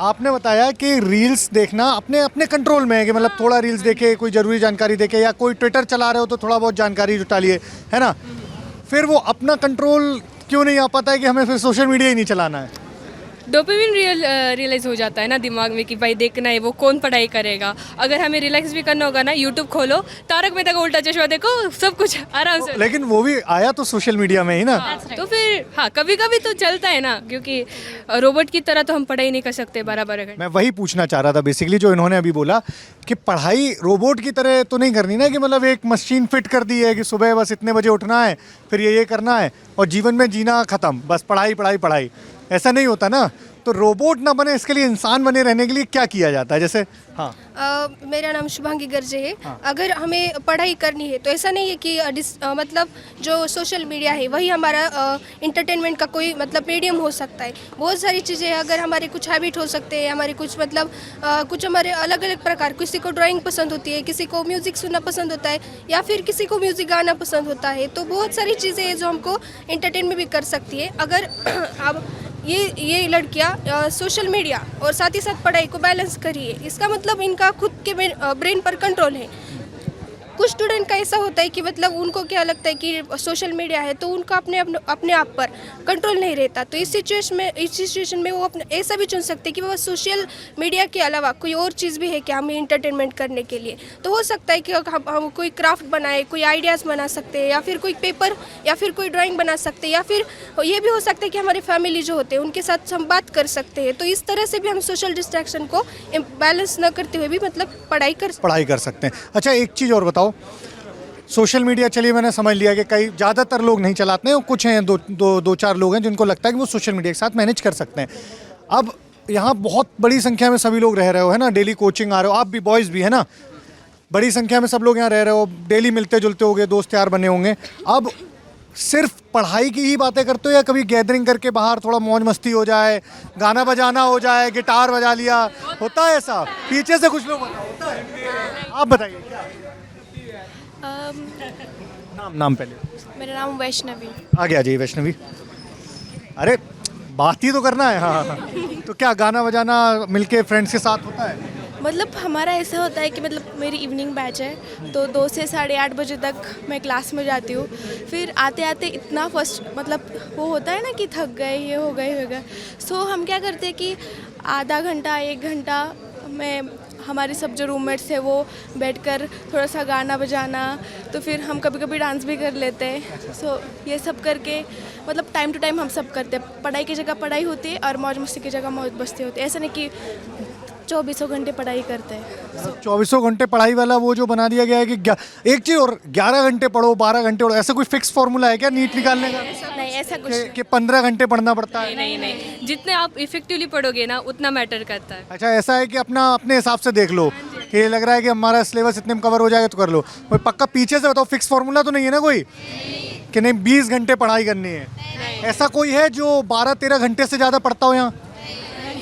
आपने बताया कि रील्स देखना अपने अपने कंट्रोल में है, कि मतलब थोड़ा रील्स देखे, कोई ज़रूरी जानकारी देखे, या कोई ट्विटर चला रहे हो तो थोड़ा बहुत जानकारी जुटा लिए, है ना? फिर वो अपना कंट्रोल क्यों नहीं आ पाता है कि हमें फिर सोशल मीडिया ही नहीं चलाना है? डोपामिन रियलाइज़ हो जाता है ना दिमाग में कि भाई देखना है, वो कौन पढ़ाई करेगा। अगर हमें रिलैक्स भी करना होगा ना, यूट्यूब खोलो, तारक मेहता का उल्टा चश्मा देखो, सब कुछ आराम से। लेकिन वो भी आया तो सोशल मीडिया में ही ना। तो फिर हाँ, कभी कभी तो चलता है ना, क्योंकि रोबोट की तरह तो हम पढ़ाई नहीं कर सकते 12-12 घंटे। मैं वही पूछना चाह रहा था बेसिकली, जो इन्होंने अभी बोला कि पढ़ाई रोबोट की तरह तो नहीं करनी ना, कि मतलब एक मशीन फिट कर दी है कि सुबह बस इतने बजे उठना है, फिर ये करना है और जीवन में जीना ख़त्म, बस पढ़ाई पढ़ाई पढ़ाई। ऐसा नहीं होता ना। तो तो रोबोट ना बने इसके लिए इंसान बने रहने के लिए क्या किया जाता है? जैसे हाँ मेरा नाम शुभांगी गर्जे है। अगर हमें पढ़ाई करनी है तो ऐसा नहीं है कि मतलब जो सोशल मीडिया है वही हमारा इंटरटेनमेंट का कोई मतलब मीडियम हो सकता है। बहुत सारी चीज़ें हैं, अगर हमारे कुछ हैबिट हो सकते हैं, हमारे कुछ मतलब कुछ हमारे अलग अलग प्रकार, किसी को ड्राइंग पसंद होती है, किसी को म्यूज़िक सुनना पसंद होता है, या फिर किसी को म्यूज़िक गाना पसंद होता है। तो बहुत सारी चीज़ें हैं जो हमको इंटरटेन में भी कर सकती है। अगर अब ये लड़कियां सोशल मीडिया और साथ ही साथ पढ़ाई को बैलेंस करिए, इसका मतलब इनका खुद के ब्रेन पर कंट्रोल है। कुछ स्टूडेंट का ऐसा होता है कि मतलब उनको क्या लगता है कि सोशल मीडिया है तो उनका अपने आप पर कंट्रोल नहीं रहता। तो इस सिचुएशन में वो अपने ऐसा भी चुन सकते हैं कि वो सोशल मीडिया के अलावा कोई और चीज़ भी है कि हमें इंटरटेनमेंट करने के लिए। तो हो सकता है कि हम कोई क्राफ्ट बनाए, कोई आइडियाज़ बना सकते हैं, या फिर कोई पेपर या फिर कोई ड्राइंग बना सकते हैं, या फिर ये भी हो सकता है कि हमारे फैमिली जो होते हैं उनके साथ हम बात कर सकते हैं। तो इस तरह से भी हम सोशल डिस्ट्रैक्शन को बैलेंस न करते हुए भी मतलब पढ़ाई कर सकते हैं। अच्छा एक चीज़ और बताओ, सोशल मीडिया चलिए मैंने समझ लिया कि कई ज़्यादातर लोग नहीं चलाते हैं, कुछ हैं दो चार लोग हैं जिनको लगता है कि वो सोशल मीडिया के साथ मैनेज कर सकते हैं। अब यहाँ बहुत बड़ी संख्या में सभी लोग रह रहे हो, है ना, डेली कोचिंग आ रहे हो, आप भी बॉयज़ भी है ना, बड़ी संख्या में सब लोग यहाँ रह रहे हो, डेली मिलते जुलते होंगे, दोस्त यार बने होंगे। अब सिर्फ पढ़ाई की ही बातें करते हो या कभी गैदरिंग करके बाहर थोड़ा मौज मस्ती हो जाए, गाना बजाना हो जाए, गिटार बजा लिया, होता है ऐसा? पीछे से कुछ लोग होता है, आप बताइए क्या? नाम पहले। मेरा नाम वैष्णवी। आगे आ जाइए वैष्णवी। अरे बात ही तो करना है। हाँ तो क्या गाना बजाना मिलके फ्रेंड्स के साथ होता है? मतलब हमारा ऐसा होता है कि मतलब मेरी इवनिंग बैच है तो 2 से 8:30 बजे तक मैं क्लास में जाती हूँ। फिर आते आते इतना मतलब वो होता है ना कि थक गए, ये हो गए। सो हम क्या करते हैं कि आधा घंटा 1 घंटा में हमारे सब जो रूममेट्स हैं वो बैठकर थोड़ा सा गाना बजाना, तो फिर हम कभी कभी डांस भी कर लेते हैं। सो ये सब करके मतलब टाइम टू टाइम हम सब करते हैं। पढ़ाई की जगह पढ़ाई होती है और मौज मस्ती की जगह मौज मस्ती होती है। ऐसा नहीं कि 24 घंटे पढ़ाई करते हैं। 24 घंटे पढ़ाई वाला वो जो बना दिया गया है कि एक चीज़ और 11 घंटे पढ़ो, 12 घंटे पढ़ो, ऐसा कोई फिक्स फॉर्मूला है क्या नीट निकालने का? नहीं ऐसा कुछ कि 15 घंटे पढ़ना पड़ता है? नहीं, जितने आप इफेक्टिवली पढ़ोगे ना उतना मैटर करता है। अच्छा ऐसा है कि अपने हिसाब से देख लो कि ये लग रहा है कि हमारा सिलेबस इतने में कवर हो जाएगा तो कर लो। कोई पक्का पीछे से बताओ, फिक्स फॉर्मूला तो नहीं है ना कोई कि नहीं 20 घंटे पढ़ाई करनी है? ऐसा कोई है जो 12-13 घंटे से ज़्यादा पढ़ता हो यहाँ?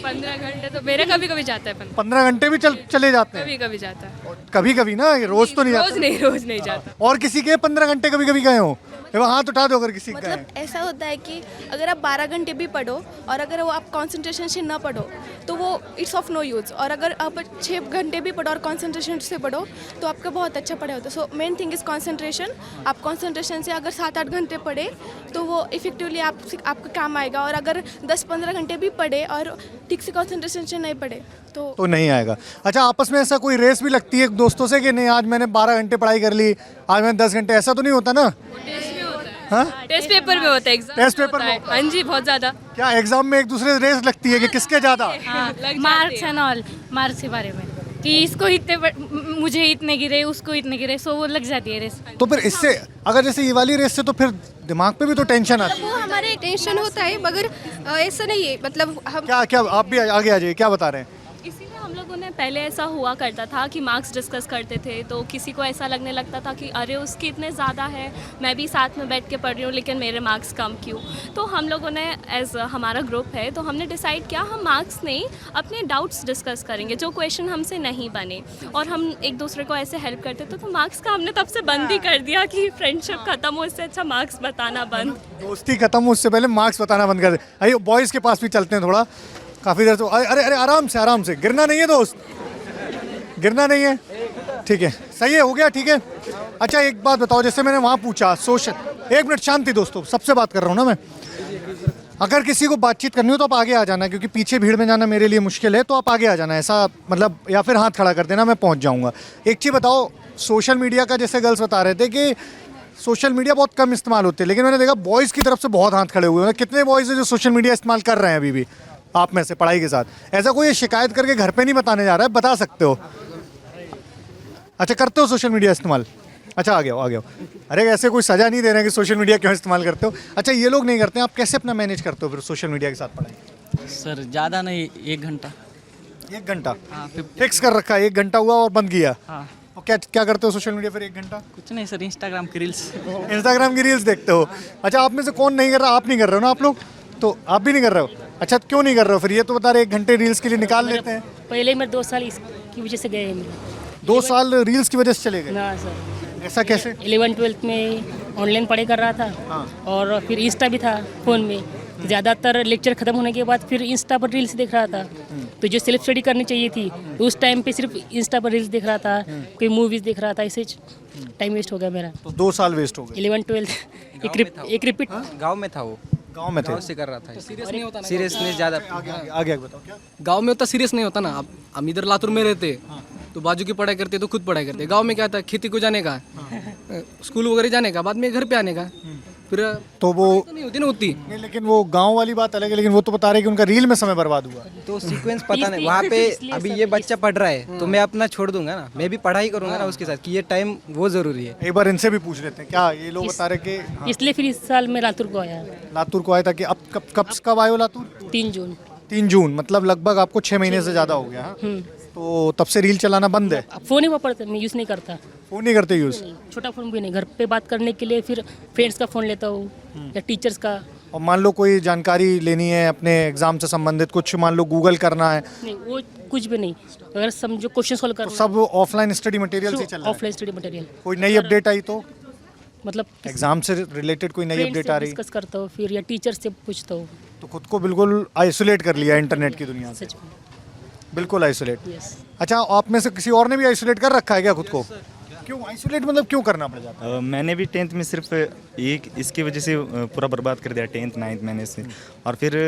15 घंटे तो मेरा कभी कभी जाता है। 15 घंटे भी चले जाते हैं? कभी कभी जाता है। कभी ना, रोज तो नहीं जाता? रोज नहीं जाता। और किसी के 15 घंटे कभी कभी गए हो? हाथ उठा दो अगर किसी का मतलब ऐसा होता है कि अगर आप 12 घंटे भी पढ़ो और अगर वो आप कंसंट्रेशन से ना पढ़ो तो वो इट्स ऑफ नो यूज़, और अगर आप 6 घंटे भी पढ़ो और कंसंट्रेशन से पढ़ो तो आपका बहुत अच्छा पढ़ाई होता है। So main thing is concentration. आप कंसंट्रेशन से अगर 7-8 घंटे पढ़े तो वो इफेक्टिवली आपका काम आएगा, और अगर 10-15 घंटे भी पढ़े और ठीक से कंसंट्रेशन से नहीं पढ़े तो नहीं आएगा। अच्छा आपस में ऐसा कोई रेस भी लगती है दोस्तों से कि नहीं आज मैंने 12 घंटे पढ़ाई कर ली, आज मैंने 10 घंटे, ऐसा तो नहीं होता ना? टेस्ट पेपर में होता है, टेस्ट पेपर में? हाँ जी बहुत ज़्यादा। क्या एग्जाम में एक दूसरे से रेस लगती है कि किसके ज़्यादा? मार्क्स एंड ऑल, मार्क्स के बारे में कि इसको मुझे इतने गिरे, उसको इतने गिरे, सो वो लग जाती है रेस। तो फिर इससे अगर जैसे ये वाली रेस से तो फिर दिमाग पे भी तो टेंशन आती है। वो हमारे टेंशन होता है, मगर ऐसा नहीं है। मतलब हम क्या आप भी आगे आ जाइए, क्या बता रहे हैं? इसीलिए हम लोगों ने पहले ऐसा हुआ करता था कि मार्क्स डिस्कस करते थे, तो किसी को ऐसा लगने लगता था कि अरे उसके इतने ज़्यादा है, मैं भी साथ में बैठ के पढ़ रही हूँ लेकिन मेरे मार्क्स कम क्यों। तो हम लोगों ने एज हमारा ग्रुप है तो हमने डिसाइड किया हम मार्क्स नहीं अपने डाउट्स डिस्कस करेंगे, जो क्वेश्चन हमसे नहीं बने, और हम एक दूसरे को ऐसे हेल्प करते थे। तो मार्क्स का हमने तब से बंद ही कर दिया कि फ्रेंडशिप खत्म हो, इससे अच्छा मार्क्स बताना बंद। दोस्ती खत्म हो उससे पहले मार्क्स बताना बंद कर दे। आइए बॉयज़ के पास भी चलते हैं थोड़ा, काफ़ी देर तो अरे आराम से गिरना नहीं है दोस्त, गिरना नहीं है, ठीक है सही है, हो गया ठीक है। अच्छा एक बात बताओ, जैसे मैंने वहाँ पूछा सोशल, 1 मिनट शांति दोस्तों, सबसे बात कर रहा हूँ ना मैं। अगर किसी को बातचीत करनी हो तो आप आगे आ जाना, क्योंकि पीछे भीड़ में जाना मेरे लिए मुश्किल है, तो आप आगे आ जाना, ऐसा मतलब, या फिर हाथ खड़ा कर देना, मैं पहुँच जाऊँगा। एक चीज़ बताओ, सोशल मीडिया का जैसे गर्ल्स बता रहे थे कि सोशल मीडिया बहुत कम इस्तेमाल होते हैं, लेकिन मैंने देखा बॉयज़ की तरफ से बहुत हाथ खड़े हुए हैं। कितने बॉयज़ हैं जो सोशल मीडिया इस्तेमाल कर रहे हैं अभी भी आप में से पढ़ाई के साथ? ऐसा कोई शिकायत करके घर पे नहीं बताने जा रहा है, बता सकते हो? अच्छा करते हो सोशल मीडिया इस्तेमाल? अच्छा आ गया। अरे ऐसे कोई सज़ा नहीं दे रहे हैं कि सोशल मीडिया क्यों इस्तेमाल करते हो। अच्छा ये लोग नहीं करते हैं, आप कैसे अपना मैनेज करते हो फिर सोशल मीडिया के साथ पढ़ाई? सर ज़्यादा नहीं, 1 घंटा। 1 घंटा हाँ, फिक्स कर रखा है, 1 घंटा हुआ और बंद किया। हाँ। और क्या क्या करते हो सोशल मीडिया फिर 1 घंटा? कुछ नहीं सर, इंस्टाग्राम की रील्स। इंस्टाग्राम की रील्स देखते हो? अच्छा, आप में से कौन नहीं कर रहा? आप नहीं कर रहे हो ना आप लोग? तो आप भी नहीं कर रहे हो? अच्छा, क्यों नहीं कर रहे हो फिर? ये तो बता रहे 1 घंटे रील्स के लिए निकाल लेते हैं। पहले मैं 2 साल इसकी वजह से गए मेरे 2 साल रील्स की वजह से चले गए? ना सर, ऐसा कैसे? 11-12 में ऑनलाइन पढ़ाई कर रहा था और फिर इंस्टा भी था फ़ोन में। ज़्यादातर लेक्चर ख़त्म होने के बाद फिर इंस्टा पर रील्स देख रहा था। तो जो सेल्फ स्टडी करनी चाहिए थी तो उस टाइम पे सिर्फ इंस्टा पर रील्स देख रहा था, कोई मूवीज़ देख रहा था, ऐसे टाइम वेस्ट हो गया मेरा। तो 2 साल वेस्ट हो गए। 11-12 एक रिपीट। गाँव में था वो, गाँव में थे? गाँव से कर रहा था। सीरियस नहीं होता ना, सीरियसनेस ज़्यादा। आगे बताओ क्या? गांव में उतना सीरियस नहीं होता ना। अब हम इधर लातूर में रहते तो बाजू की पढ़ाई करते तो खुद पढ़ाई करते। गांव में क्या था, खेती को जाने का, स्कूल वगैरह जाने का, बाद में घर पे आने का, फिर तो वो तो नहीं होती ना उतनी। नहीं, लेकिन वो गांव वाली बात अलग है, लेकिन वो तो बता रहे कि उनका रील में समय बर्बाद हुआ। तो सीक्वेंस पता नहीं वहाँ पे। अभी ये बच्चा पढ़ रहा है तो मैं अपना छोड़ दूंगा ना, मैं भी पढ़ाई करूंगा ना उसके साथ, कि ये टाइम वो ज़रूरी है। एक बार इनसे भी पूछ लेते हैं क्या ये लोग बता रहे कि इसलिए फिर इस साल मैं लातूर को आया। लातूर को आया था कि अब कब आए हो लातूर? 3 जून। 3 जून, मतलब लगभग आपको 6 महीने से ज़्यादा हो गया। हाँ? तो तब से रील चलाना बंद है? अब फ़ोन ही वापरता, मैं यूज़ नहीं करता। फ़ोन नहीं करते यूज़? छोटा फ़ोन भी नहीं, घर पे बात करने के लिए फिर फ्रेंड्स का फ़ोन लेता हूँ या टीचर्स का। और मान लो कोई जानकारी लेनी है अपने एग्जाम से संबंधित, कुछ मान लो गूगल करना है, नहीं वो कुछ भी नहीं। अगर समझो क्वेश्चन सॉल्व तो करना सब ऑफलाइन स्टडी मटेरियल से चल रहा है? Offline study material. कोई नई अपडेट आई तो मतलब एग्जाम से रिलेटेड कोई नई फ्रेंड्स अपडेट से आ रही? डिस्कस करता हूँ फिर या टीचर से पूछता हूँ। तो खुद को बिल्कुल आइसोलेट कर लिया इंटरनेट की दुनिया से? सच में। बिल्कुल आइसोलेट। यस। अच्छा, आप में से किसी और ने भी आइसोलेट कर रखा है क्या खुद को? क्यों आइसोलेट, मतलब क्यों करना पड़ जाता है? मैंने भी 10th में सिर्फ एक इसकी वजह से पूरा बर्बाद कर दिया 10th 9th महीने से। और फिर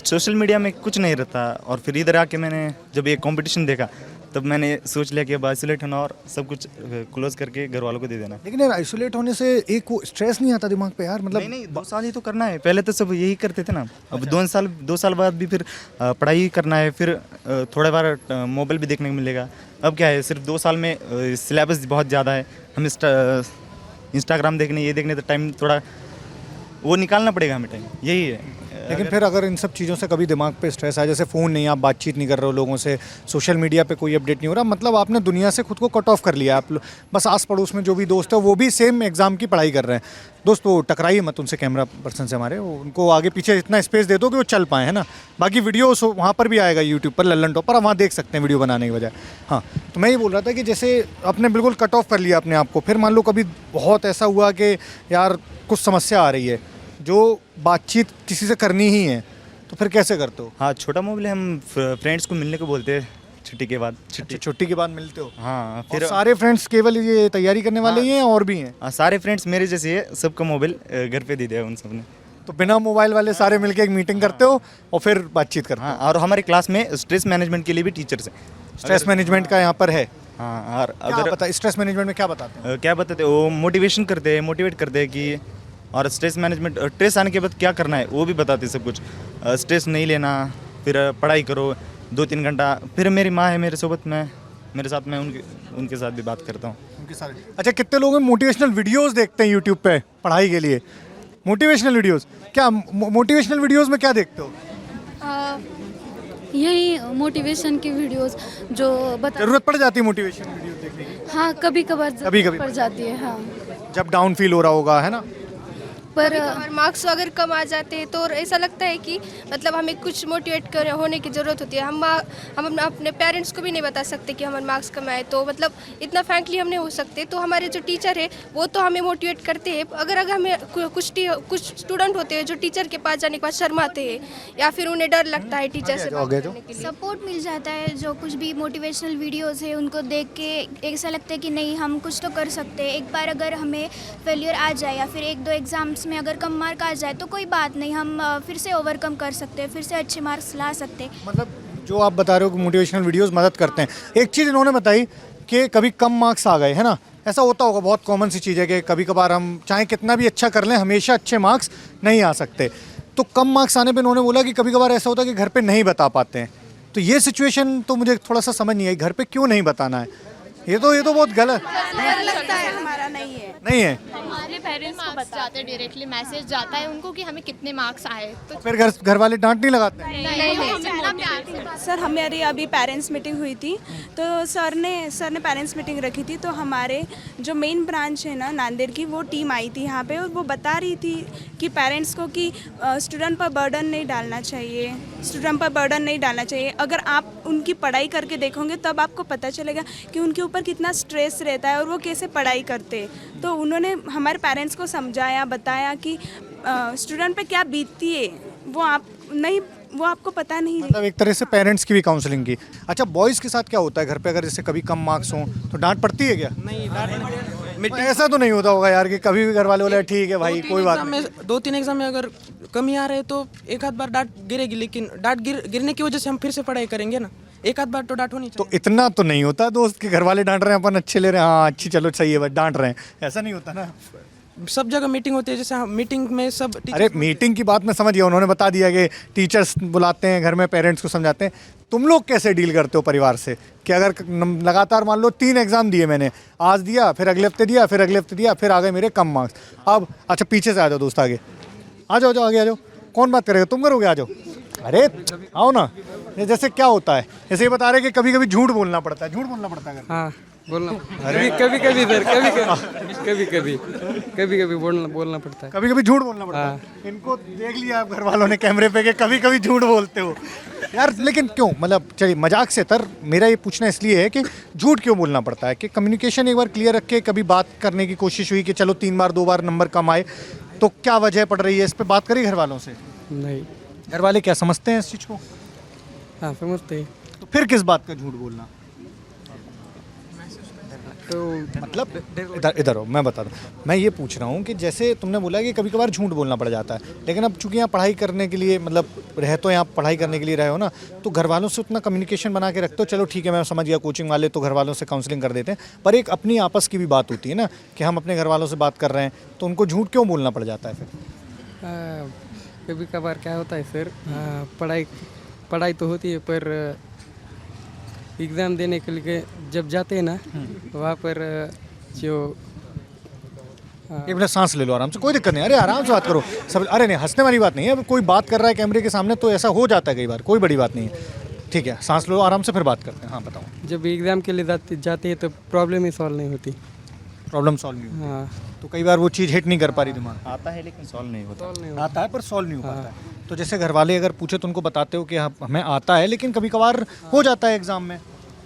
सोशल मीडिया में कुछ नहीं रहता, और फिर इधर आके मैंने जब ये कंपटीशन देखा तब मैंने सोच लिया कि अब आइसोलेट होना और सब कुछ क्लोज करके घर वालों को दे देना। लेकिन यार आइसोलेट होने से एक वो स्ट्रेस नहीं आता दिमाग पे यार? मतलब नहीं 2 साल ही तो करना है, पहले तो सब यही करते थे ना। अब 2 साल बाद भी फिर पढ़ाई करना है, फिर थोड़ा बार मोबाइल भी देखने को मिलेगा। अब क्या है, सिर्फ 2 साल में सिलेबस बहुत ज़्यादा है, हम इंस्टाग्राम देखने ये देखने तो टाइम थोड़ा वो निकालना पड़ेगा हमें, टाइम यही है। लेकिन फिर अगर इन सब चीज़ों से कभी दिमाग पे स्ट्रेस आए, जैसे फ़ोन नहीं, आप बातचीत नहीं कर रहे हो लोगों से, सोशल मीडिया पे कोई अपडेट नहीं हो रहा, मतलब आपने दुनिया से खुद को कट ऑफ कर लिया। आप बस आस पड़ोस में जो भी दोस्त है वो भी सेम एग्ज़ाम की पढ़ाई कर रहे हैं। दोस्त वो टकराइए मत उनसे, कैमरा पर्सन से हमारे, उनको आगे पीछे इतना स्पेस दे दो कि वो चल पाए, है ना। बाकी वीडियो वहाँ पर भी आएगा यूट्यूब पर, लल्लन टॉप पर, आप वहाँ देख सकते हैं वीडियो बनाने की बजाय। हाँ, तो मैं ये बोल रहा था कि जैसे आपने बिल्कुल कट ऑफ कर लिया अपने आप को, फिर मान लो कभी बहुत ऐसा हुआ कि यार कुछ समस्या आ रही है, जो बातचीत किसी से करनी ही है, तो फिर कैसे करते हो? हाँ, छोटा मोबाइल हम फ्रेंड्स को मिलने को बोलते हैं छुट्टी के बाद। छुट्टी के बाद मिलते हो? हाँ। फिर सारे फ्रेंड्स केवल ये तैयारी करने वाले ही हैं और भी हैं? हाँ, सारे फ्रेंड्स मेरे जैसे है, सबका मोबाइल घर पे दे दिया उन सब ने। तो बिना मोबाइल वाले सारे मिलके एक मीटिंग करते हो और फिर बातचीत करते हो? हाँ, और हमारी क्लास में स्ट्रेस मैनेजमेंट के लिए भी टीचर्स हैं। स्ट्रेस मैनेजमेंट का यहाँ पर है? हाँ, और अगर स्ट्रेस मैनेजमेंट में क्या बताते हैं? क्या बताते हैं, वो मोटिवेशन करते हैं, मोटिवेट करते हैं कि, और स्ट्रेस मैनेजमेंट, स्ट्रेस आने के बाद क्या करना है वो भी बताते हैं सब कुछ। स्ट्रेस नहीं लेना, फिर पढ़ाई करो 2-3 घंटा। फिर मेरी माँ है मेरे साथ मैं उनके साथ भी बात करता हूँ। उनके साथ? अच्छा, कितने लोग मोटिवेशनल वीडियोस देखते हैं यूट्यूब पे पढ़ाई के लिए? मोटिवेशनल वीडियोस क्या, मोटिवेशनल वीडियोस में क्या देखते हो? यही मोटिवेशन की वीडियोस जो जरूरत पड़ जाती है मोटिवेशन वीडियो देखने की? हाँ, कभी कभार पड़ जाती है। हाँ, जब डाउन फील हो रहा होगा, है ना। पर मार्क्स अगर कम आ जाते हैं तो ऐसा लगता है कि मतलब हमें कुछ मोटिवेट कर होने की ज़रूरत होती है। हम अपने पेरेंट्स को भी नहीं बता सकते कि हमारे मार्क्स कम आए, तो मतलब इतना फ्रैंकली हम नहीं हो सकते। तो हमारे जो टीचर है वो तो हमें मोटिवेट करते हैं। अगर हमें कुछ स्टूडेंट होते हैं जो टीचर के पास जाने के बाद शर्माते हैं या फिर उन्हें डर लगता है टीचर से बात करने के लिए। सपोर्ट मिल जाता है, जो कुछ भी मोटिवेशनल वीडियोस है उनको देख के ऐसा लगता है कि नहीं हम कुछ तो कर सकते हैं। एक बार अगर हमें फेलियर आ जाए या फिर 1-2 एग्जाम्स में अगर कम मार्क आ जाए तो कोई बात नहीं, हम फिर से ओवरकम कर सकते हैं, फिर से अच्छे मार्क्स ला सकते हैं। मतलब जो आप बता रहे हो कि मोटिवेशनल वीडियोस मदद करते हैं। एक चीज़ इन्होंने बताई कि कभी कम मार्क्स आ गए, है ना, ऐसा होता होगा, बहुत कॉमन सी चीज़ है कि कभी कभार हम चाहे कितना भी अच्छा कर लें हमेशा अच्छे मार्क्स नहीं आ सकते। तो कम मार्क्स आने पे इन्होंने बोला कि कभी कभार ऐसा होता है कि घर पे नहीं बता पाते हैं। तो ये सिचुएशन तो मुझे थोड़ा सा समझ नहीं आई, घर पे क्यों नहीं बताना है? ये तो बहुत गलत लगता है हमारा नहीं नहीं है। नहीं है? हमारे पेरेंट्स को बता जाते हैं, डायरेक्टली मैसेज जाता है उनको कि हमें कितने मार्क्स आए। तो फिर घर वाले डांट नहीं लगाते हैं? सर हमारी अभी पेरेंट्स मीटिंग हुई थी, तो सर ने पेरेंट्स मीटिंग रखी थी, तो हमारे जो मेन ब्रांच है ना नांदेड़ की, वो टीम आई थी यहाँ पे और वो बता रही थी कि पेरेंट्स को कि स्टूडेंट पर बर्डन नहीं डालना चाहिए। अगर आप उनकी पढ़ाई करके देखोगे तब आपको पता चलेगा कि उनके ऊपर कितना स्ट्रेस रहता है और वो कैसे पढ़ाई करते हैं। तो उन्होंने हमारे पेरेंट्स को समझाया, बताया कि स्टूडेंट पे क्या बीतती है वो आपको पता नहीं। मतलब एक तरह से पेरेंट्स की भी काउंसलिंग की। अच्छा, बॉयज़ के साथ क्या होता है घर पे? अगर जैसे कभी कम मार्क्स हों तो डांट पड़ती है क्या? नहीं, तो ऐसा तो नहीं होता होगा यार कि कभी भी घर वाले बोले ठीक है भाई कोई बात नहीं। 2-3 एग्जाम में अगर कमी आ रहे हैं तो एक आध बार डांट गिरेगी, लेकिन डांट गिरने की वजह से हम फिर से पढ़ाई करेंगे ना। एक आध बार तो डांट होनी चाहिए। तो इतना तो नहीं होता दोस्त के घर वाले डांट रहे हैं, अपन अच्छे ले रहे हैं, हाँ अच्छी चलो सही है बस डांट रहे हैं, ऐसा नहीं होता ना? सब जगह मीटिंग होती है, जैसे हम मीटिंग में सब अरे मीटिंग की बात मैं समझ गया, उन्होंने बता दिया कि टीचर्स बुलाते हैं घर में, पेरेंट्स को समझाते हैं। तुम लोग कैसे डील करते हो परिवार से कि अगर लगातार मान लो 3 एग्जाम दिए मैंने, आज दिया, फिर अगले हफ्ते दिया, फिर अगले हफ्ते दिया, फिर आ गए मेरे कम मार्क्स। अब अच्छा पीछे से आ जाओ दोस्त, आगे आ जाओ, आगे आ जाओ। कौन बात करेगा? तुम करोगे? आ जाओ। अरे आओ ना। ये जैसे क्या होता है, जैसे ये बता रहे कि कभी कभी झूठ बोलना पड़ता है। हाँ बोलना, कभी कभी सर, कभी बोलना पड़ता है। कभी कभी झूठ बोलना पड़ता है। इनको देख लिया आप घर वालों ने कैमरे पे कि कभी कभी झूठ बोलते हो यार, लेकिन क्यों? मतलब चलिए मजाक से तर मेरा ये पूछना इसलिए है कि झूठ क्यों बोलना पड़ता है? कि कम्युनिकेशन एक बार क्लियर रख के कभी बात करने की कोशिश हुई कि चलो 3 बार 2 बार नंबर कम आए, तो क्या वजह पड़ रही है, इस पर बात करी घर वालों से? नहीं। घर वाले क्या समझते हैं इस चीज़ को? हाँ समझते हैं। तो फिर किस बात का झूठ बोलना? तो मतलब इधर हो, मैं बता दूं, मैं ये पूछ रहा हूँ कि जैसे तुमने बोला कि कभी कभार झूठ बोलना पड़ जाता है, लेकिन अब चूंकि यहाँ पढ़ाई करने के लिए मतलब रहे तो यहाँ पढ़ाई करने के लिए रहे हो ना, तो घर वालों से उतना कम्युनिकेशन बना के रखते हो। चलो ठीक है, मैं समझ गया, कोचिंग वाले तो घर वालों से काउंसलिंग कर देते हैं, पर एक अपनी आपस की भी बात होती है ना कि हम अपने घर वालों से बात कर रहे हैं, तो उनको झूठ क्यों बोलना पड़ जाता है फिर? कभी कभार क्या होता है सर, पढ़ाई तो होती है, पर एग्ज़ाम देने के लिए जब जाते हैं ना वहाँ पर जो एक मिनट सांस ले लो आराम से, कोई दिक्कत नहीं, अरे आराम से बात करो सब। अरे नहीं, हंसने वाली बात नहीं है, कोई बात कर रहा है कैमरे के सामने तो ऐसा हो जाता है कई बार, कोई बड़ी बात नहीं है। ठीक है, सांस लो आराम से, फिर बात करते हैं। हाँ बताओ। जब एग्ज़ाम के लिए जाते हैं तो प्रॉब्लम ही सॉल्व नहीं होती। प्रॉब्लम सॉल्व नहीं होती? हाँ। तो कई बार वो चीज़ हिट नहीं कर पा रही दिमाग? आता है लेकिन सॉल्व नहीं होता। आता है पर सॉल्व नहीं हो पाता है। तो जैसे घर वाले अगर पूछे तो उनको बताते हो कि हमें आता है लेकिन कभी कभार हो जाता है एग्ज़ाम में,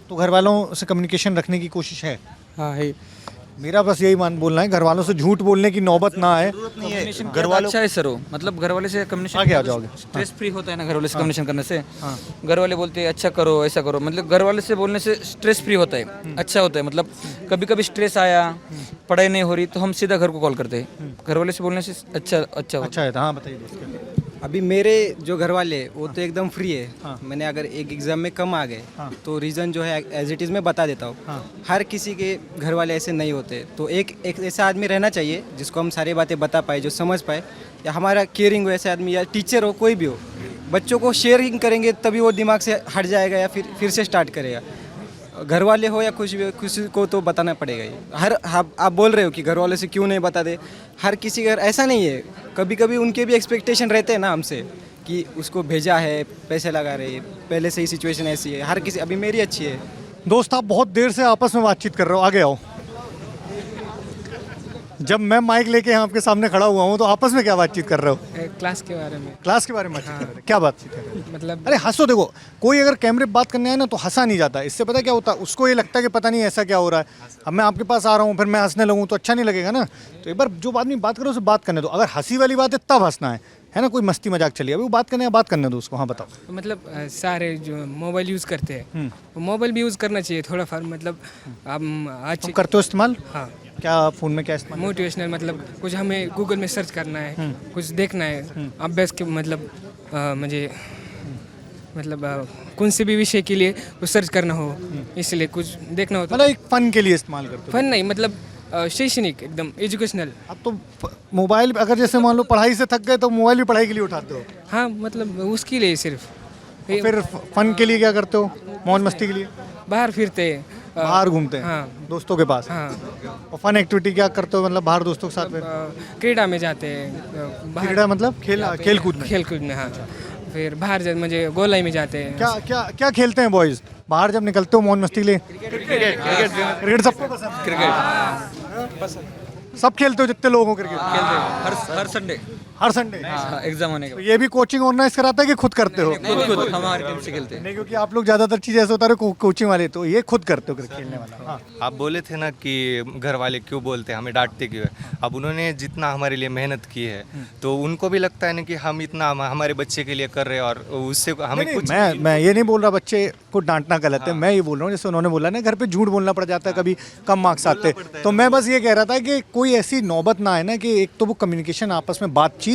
तो घर वालों से कम्युनिकेशन रखने की कोशिश है? हाँ है। मेरा बस यही बोलना है, घर वालों से झूठ बोलने की नौबत ना आए। घर वालों अच्छा है सर, वो मतलब घर वाले से कम्युनिकेशन आगे आ जाओगे, स्ट्रेस फ्री होता है ना घर वाले से कम्युनिकेशन करने से। घर वाले बोलते हैं अच्छा करो ऐसा करो, मतलब घर वाले से बोलने से स्ट्रेस फ्री होता है, अच्छा होता है। मतलब कभी कभी स्ट्रेस आया, पढ़ाई नहीं हो रही, तो हम सीधा घर को कॉल करते हैं। घर वाले से बोलने से अच्छा है। हाँ बताइए। अभी मेरे जो घर वाले वो तो एकदम फ्री है। मैंने अगर एक एग्ज़ाम में कम आ गए तो रीज़न जो है एज इट इज़ मैं बता देता हूँ। हर किसी के घर वाले ऐसे नहीं होते, तो एक ऐसा आदमी रहना चाहिए जिसको हम सारी बातें बता पाए, जो समझ पाए, या हमारा केयरिंग हो ऐसे आदमी, या टीचर हो, कोई भी हो। बच्चों को शेयरिंग करेंगे तभी वो दिमाग से हट जाएगा या फिर से स्टार्ट करेगा। घर वाले हो या कुछ भी, किसी को तो बताना पड़ेगा ही। आप बोल रहे हो कि घर वाले से क्यों नहीं बता दे, हर किसी का ऐसा नहीं है। कभी कभी उनके भी एक्सपेक्टेशन रहते हैं ना हमसे कि उसको भेजा है, पैसे लगा रहे हैं, पहले से ही सिचुएशन ऐसी है। हर किसी, अभी मेरी अच्छी है। दोस्त आप बहुत देर से आपस में बातचीत कर रहे हो, आगे आओ। जब मैं माइक लेके यहाँ आपके सामने खड़ा हुआ हूँ तो आपस में क्या बातचीत कर रहे हो? क्लास के बारे में। क्लास के बारे में बातचीत कर रहे हो? क्या बातचीत कर रहे हो? मतलब अरे हंसो, देखो कोई अगर कैमरे पे बात करने आए ना तो हंसा नहीं जाता। इससे पता क्या होता है, उसको ये लगता है कि पता नहीं ऐसा क्या हो रहा है। अब मैं आपके पास आ रहा हूँ फिर मैं हंसने लगूँ तो अच्छा नहीं लगेगा ना। तो एक बार जो आदमी बात करे उसे बात करने दो। अगर हंसी वाली बात है तब हंसना है ना, कोई मस्ती मजाक चलिए, अभी वो बात करने दो उसको। हाँ बताओ। मतलब सारे जो मोबाइल यूज़ करते हैं वो मोबाइल भी यूज़ करना चाहिए थोड़ा फार। मतलब आप आज करते हो इस्तेमाल? हाँ। क्या फ़ोन में क्या इस्तेमाल? मोटिवेशनल, मतलब कुछ हमें गूगल में सर्च करना है, कुछ देखना है अभ्यास के, मतलब मुझे मतलब कौन से भी विषय के लिए कुछ सर्च करना हो, इसलिए कुछ देखना होता है। मतलब एक फ़न के लिए इस्तेमाल करते हो? फन नहीं, मतलब शैक्षणिक, एकदम एजुकेशनल। अब तो मोबाइल अगर जैसे मान लो पढ़ाई से थक गए तो मोबाइल भी पढ़ाई के लिए उठाते हो? हाँ, मतलब उसके लिए सिर्फ। फिर फन के लिए क्या करते हो, मौज मस्ती के लिए? बाहर फिरते, बाहर घूमते हैं हाँ। दोस्तों के पास। हाँ। और फन एक्टिविटी क्या करते हो मतलब बाहर दोस्तों के साथ में? क्रीड़ा में जाते हैं क्रीड़ा मतलब खेल कूद में? खेल कूद में हाँ। फिर बाहर मुझे गोलाई में जाते हैं। क्या क्या क्या खेलते हैं बॉयज बाहर जब निकलते हो मौज मस्ती के लिए? क्रिकेट सबको पसंद? क्रिकेट सब खेलते हो जितने लोग हो क्रिकेट? खेलते हैं हर संडे। हर संडे? एग्जाम होने के तो ये भी कोचिंग ऑर्गेनाइज कराता है कि खुद करते हो? खुद हमारी टीम से खेलते हैं। नहीं क्योंकि आप लोग ज्यादातर चीज ऐसे होता है कोचिंग वाले, तो ये खुद करते हो क्रिकेट खेलने वाला? हाँ। आप बोले थे ना कि घर वाले क्यों बोलते हैं, हमें डांटते क्यों है। अब उन्होंने जितना हमारे लिए मेहनत की है तो उनको भी लगता है ना कि हम इतना हमारे बच्चे के लिए कर रहे हैं और उससे हमें कुछ। मैं ये नहीं बोल रहा बच्चे को डांटना गलत है, मैं ये बोल रहा हूँ जैसे उन्होंने बोला ना घर पे झूठ बोलना पड़ जाता है, कभी कम मार्क्स आते, तो मैं बस ये कह रहा था कि कोई ऐसी नौबत ना आए ना कि एक तो वो कम्युनिकेशन आपस में बातचीत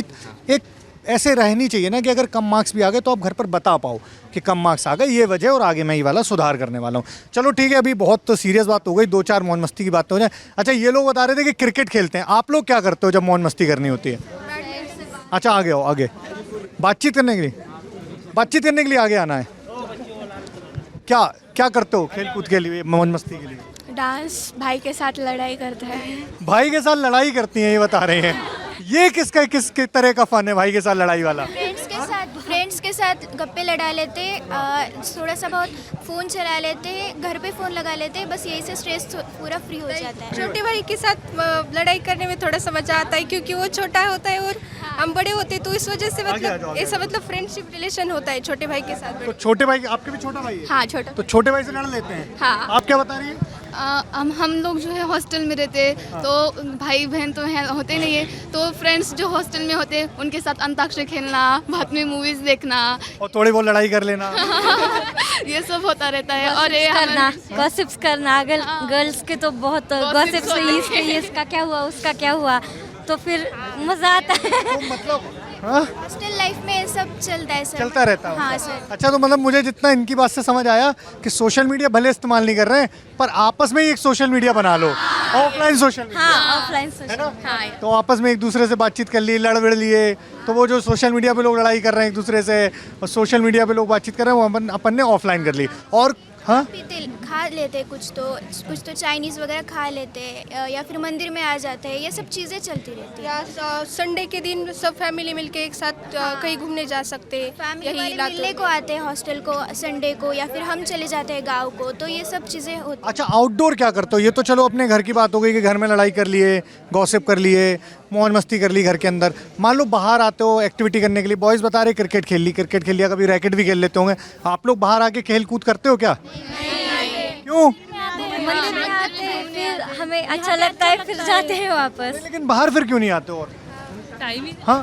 एक ऐसे रहनी चाहिए ना कि अगर कम मार्क्स भी आ गए तो आप घर पर बता पाओ कि कम मार्क्स आ गए, ये वजह और आगे मैं ये वाला सुधार करने वाला हूँ। चलो ठीक है, अभी बहुत तो सीरियस बात हो गई, 2-4 मौज मस्ती की बात हो जाए। अच्छा ये लोग बता रहे थे कि क्रिकेट खेलते हैं, आप लोग क्या करते हो जब मौज मस्ती करनी होती है? अच्छा आगे आओ, आगे बातचीत करने के लिए आगे आना है। क्या क्या करते हो खेल कूद के लिए, मौज मस्ती के लिए? डांस, भाई के साथ लड़ाई करते हैं। भाई के साथ लड़ाई करती हैं ये बता रहे हैं। ये किस तरह का फन है भाई के साथ लड़ाई वाला? फ्रेंड्स के साथ गप्पे लड़ा लेते, थोड़ा सा बहुत फ़ोन चला लेते, घर पे फ़ोन लगा लेते, बस यही से स्ट्रेस पूरा फ्री हो जाता है। छोटे भाई के साथ लड़ाई करने में थोड़ा सा मजा आता है क्योंकि वो छोटा होता है और हम बड़े होते हैं, तो इस वजह से मतलब ऐसा मतलब फ्रेंडशिप रिलेशन होता है छोटे भाई के साथ। तो छोटे भाई, आपके भी छोटा भाई है? हाँ छोटा। तो छोटे भाई से लड़ लेते हैं? हाँ। आप क्या बता रही हैं? हम लोग जो है हॉस्टल में रहते हैं तो भाई बहन तो है होते नहीं है, तो फ्रेंड्स जो हॉस्टल में होते हैं उनके साथ अंताक्षरी खेलना, बाद में मूवीज देखना और थोड़ी बहुत लड़ाई कर लेना ये सब होता रहता है। और ये करना, गॉसिप्स करना, गर्ल्स के तो बहुत गॉसिप्स, इसका क्या हुआ, उसका क्या हुआ, तो फिर मजा आता है। मतलब हॉस्टल लाइफ में सब चलता है सर, चलता रहता है। हाँ सर। अच्छा तो मतलब मुझे जितना इनकी बात से समझ आया कि सोशल मीडिया भले इस्तेमाल नहीं कर रहे हैं पर आपस में ही एक सोशल मीडिया बना लो, ऑफलाइन सोशल मीडिया। हाँ ऑफलाइन सोशल, हाँ। तो आपस में एक दूसरे से बातचीत कर ली, लड़ विड़ लिए, तो वो जो सोशल मीडिया पे लोग लड़ाई कर रहे हैं एक दूसरे से और सोशल मीडिया पे लोग बातचीत कर रहे हैं वो अपन ने ऑफलाइन कर ली। और हाँ खा लेते कुछ तो चाइनीज़ वगैरह खा लेते या फिर मंदिर में आ जाते हैं, ये सब चीज़ें चलती रहती है। या संडे के दिन सब फैमिली मिलके एक साथ कहीं घूमने जा सकते हैं, फैमिली वाले मिलने को आते हैं हॉस्टल को संडे को, या फिर हम चले जाते हैं गांव को, तो ये सब चीज़ें होती। अच्छा आउटडोर क्या करते हो? ये तो चलो अपने घर की बात हो गई कि घर में लड़ाई कर लिए, गॉसिप कर लिए, मौज मस्ती कर ली घर के अंदर। मान लो बाहर आते हो एक्टिविटी करने के लिए, बॉयज बता रहे क्रिकेट खेल लिया, कभी रैकेट भी खेल लेते होंगे, आप लोग बाहर आके खेल कूद करते हो क्या? क्यों? मंदिर में आते हैं, फिर हमें अच्छा लगता है, फिर जाते हैं वापस। लेकिन बाहर फिर क्यों नहीं आते हो? टाइम ही हाँ?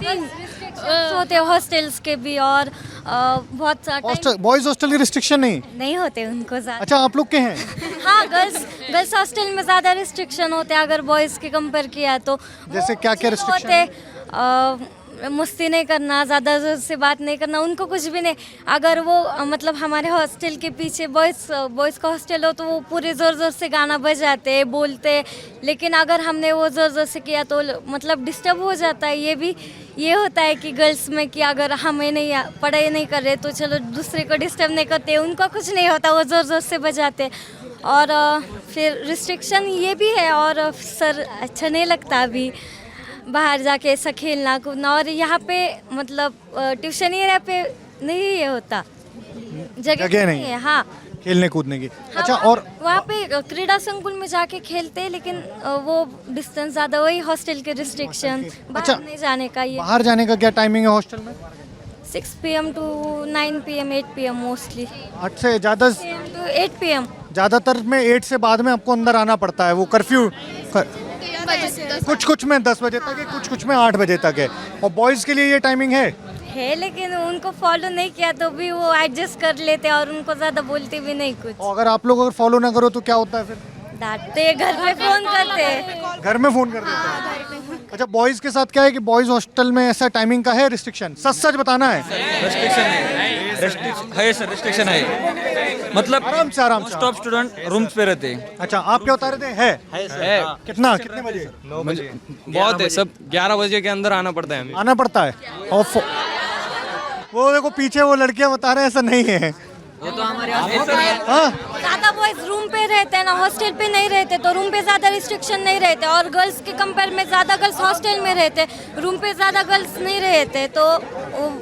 होते हॉस्टल्स के भी और बहुत सारा बॉयज हॉस्टल की रिस्ट्रिक्शन नहीं होते उनको ज़्यादा। अच्छा आप लोग के हैं? हाँ गर्ल्स हॉस्टल में ज़्यादा रिस्ट्रिक्शन होते हैं अगर बॉयज़ के कंपेयर किया तो। जैसे क्या क्या रिस्ट्रिक्शन होते? मस्ती नहीं करना, ज़्यादा ज़ोर से बात नहीं करना, उनको कुछ भी नहीं। अगर वो मतलब हमारे हॉस्टल के पीछे बॉयज़ का हॉस्टल हो तो वो पूरे ज़ोर से गाना बजाते बोलते, लेकिन अगर हमने वो ज़ोर से किया तो मतलब डिस्टर्ब हो जाता है। ये होता है कि गर्ल्स में कि अगर हमें नहीं पढ़ाई नहीं कर रहे तो चलो दूसरे को डिस्टर्ब नहीं करते, उनको कुछ नहीं होता, वो ज़ोर से बजाते। और फिर रिस्ट्रिक्शन ये भी है और सर अच्छा नहीं लगता अभी बाहर जाके ऐसा खेलना कूदना। और यहाँ पे मतलब ट्यूशन एरिया पे नहीं ये होता, जगह नहीं है हाँ खेलने कूदने की। हाँ, अच्छा और वहाँ पे क्रीड़ा संकुल में जाके खेलते हैं, लेकिन वो डिस्टेंस ज़्यादा, वही हॉस्टल के रिस्ट्रिक्शन, बाहर नहीं जाने का। ये बाहर जाने का क्या टाइमिंग है हॉस्टल में? 6 PM to 9 PM 8 PM mostly. 8 से ज़्यादा 8 PM। ज़्यादातर में 8 से बाद में आपको अंदर आना पड़ता है, वो कर्फ्यू कुछ में 10 बजे तक है, कुछ में 8 बजे तक है। और बॉयज़ के लिए ये टाइमिंग है लेकिन उनको फॉलो नहीं किया तो भी वो एडजस्ट कर लेते हैं और उनको ज़्यादा बोलते भी नहीं कुछ। और अगर आप लोग अगर फॉलो ना करो तो क्या होता है फिर? डांटते, घर में फ़ोन करते, घर में फ़ोन कर देते हैं। अच्छा बॉयज़ के साथ क्या है कि बॉयज़ हॉस्टल में ऐसा टाइमिंग का है रिस्ट्रिक्शन? सच बताना है। रिस्ट्रिक्शन है मतलब आराम से स्टॉप स्टूडेंट रूम्स पे रहते हैं। अच्छा आप क्या बता रहे थे? है कितने बजे? 9 बजे बहुत है, सब 11 बजे के अंदर आना पड़ता है हमें। आना पड़ता है। और वो देखो पीछे वो लड़कियां बता रहे हैं ऐसा नहीं है, हाँ ज़्यादा बॉयज रूम पे रहते हैं ना, हॉस्टल पे नहीं रहते, तो रूम पे ज़्यादा रिस्ट्रिक्शन नहीं रहते, और गर्ल्स के कंपेयर में ज़्यादा गर्ल्स हॉस्टल में रहते, रूम पे ज़्यादा गर्ल्स नहीं रहते, तो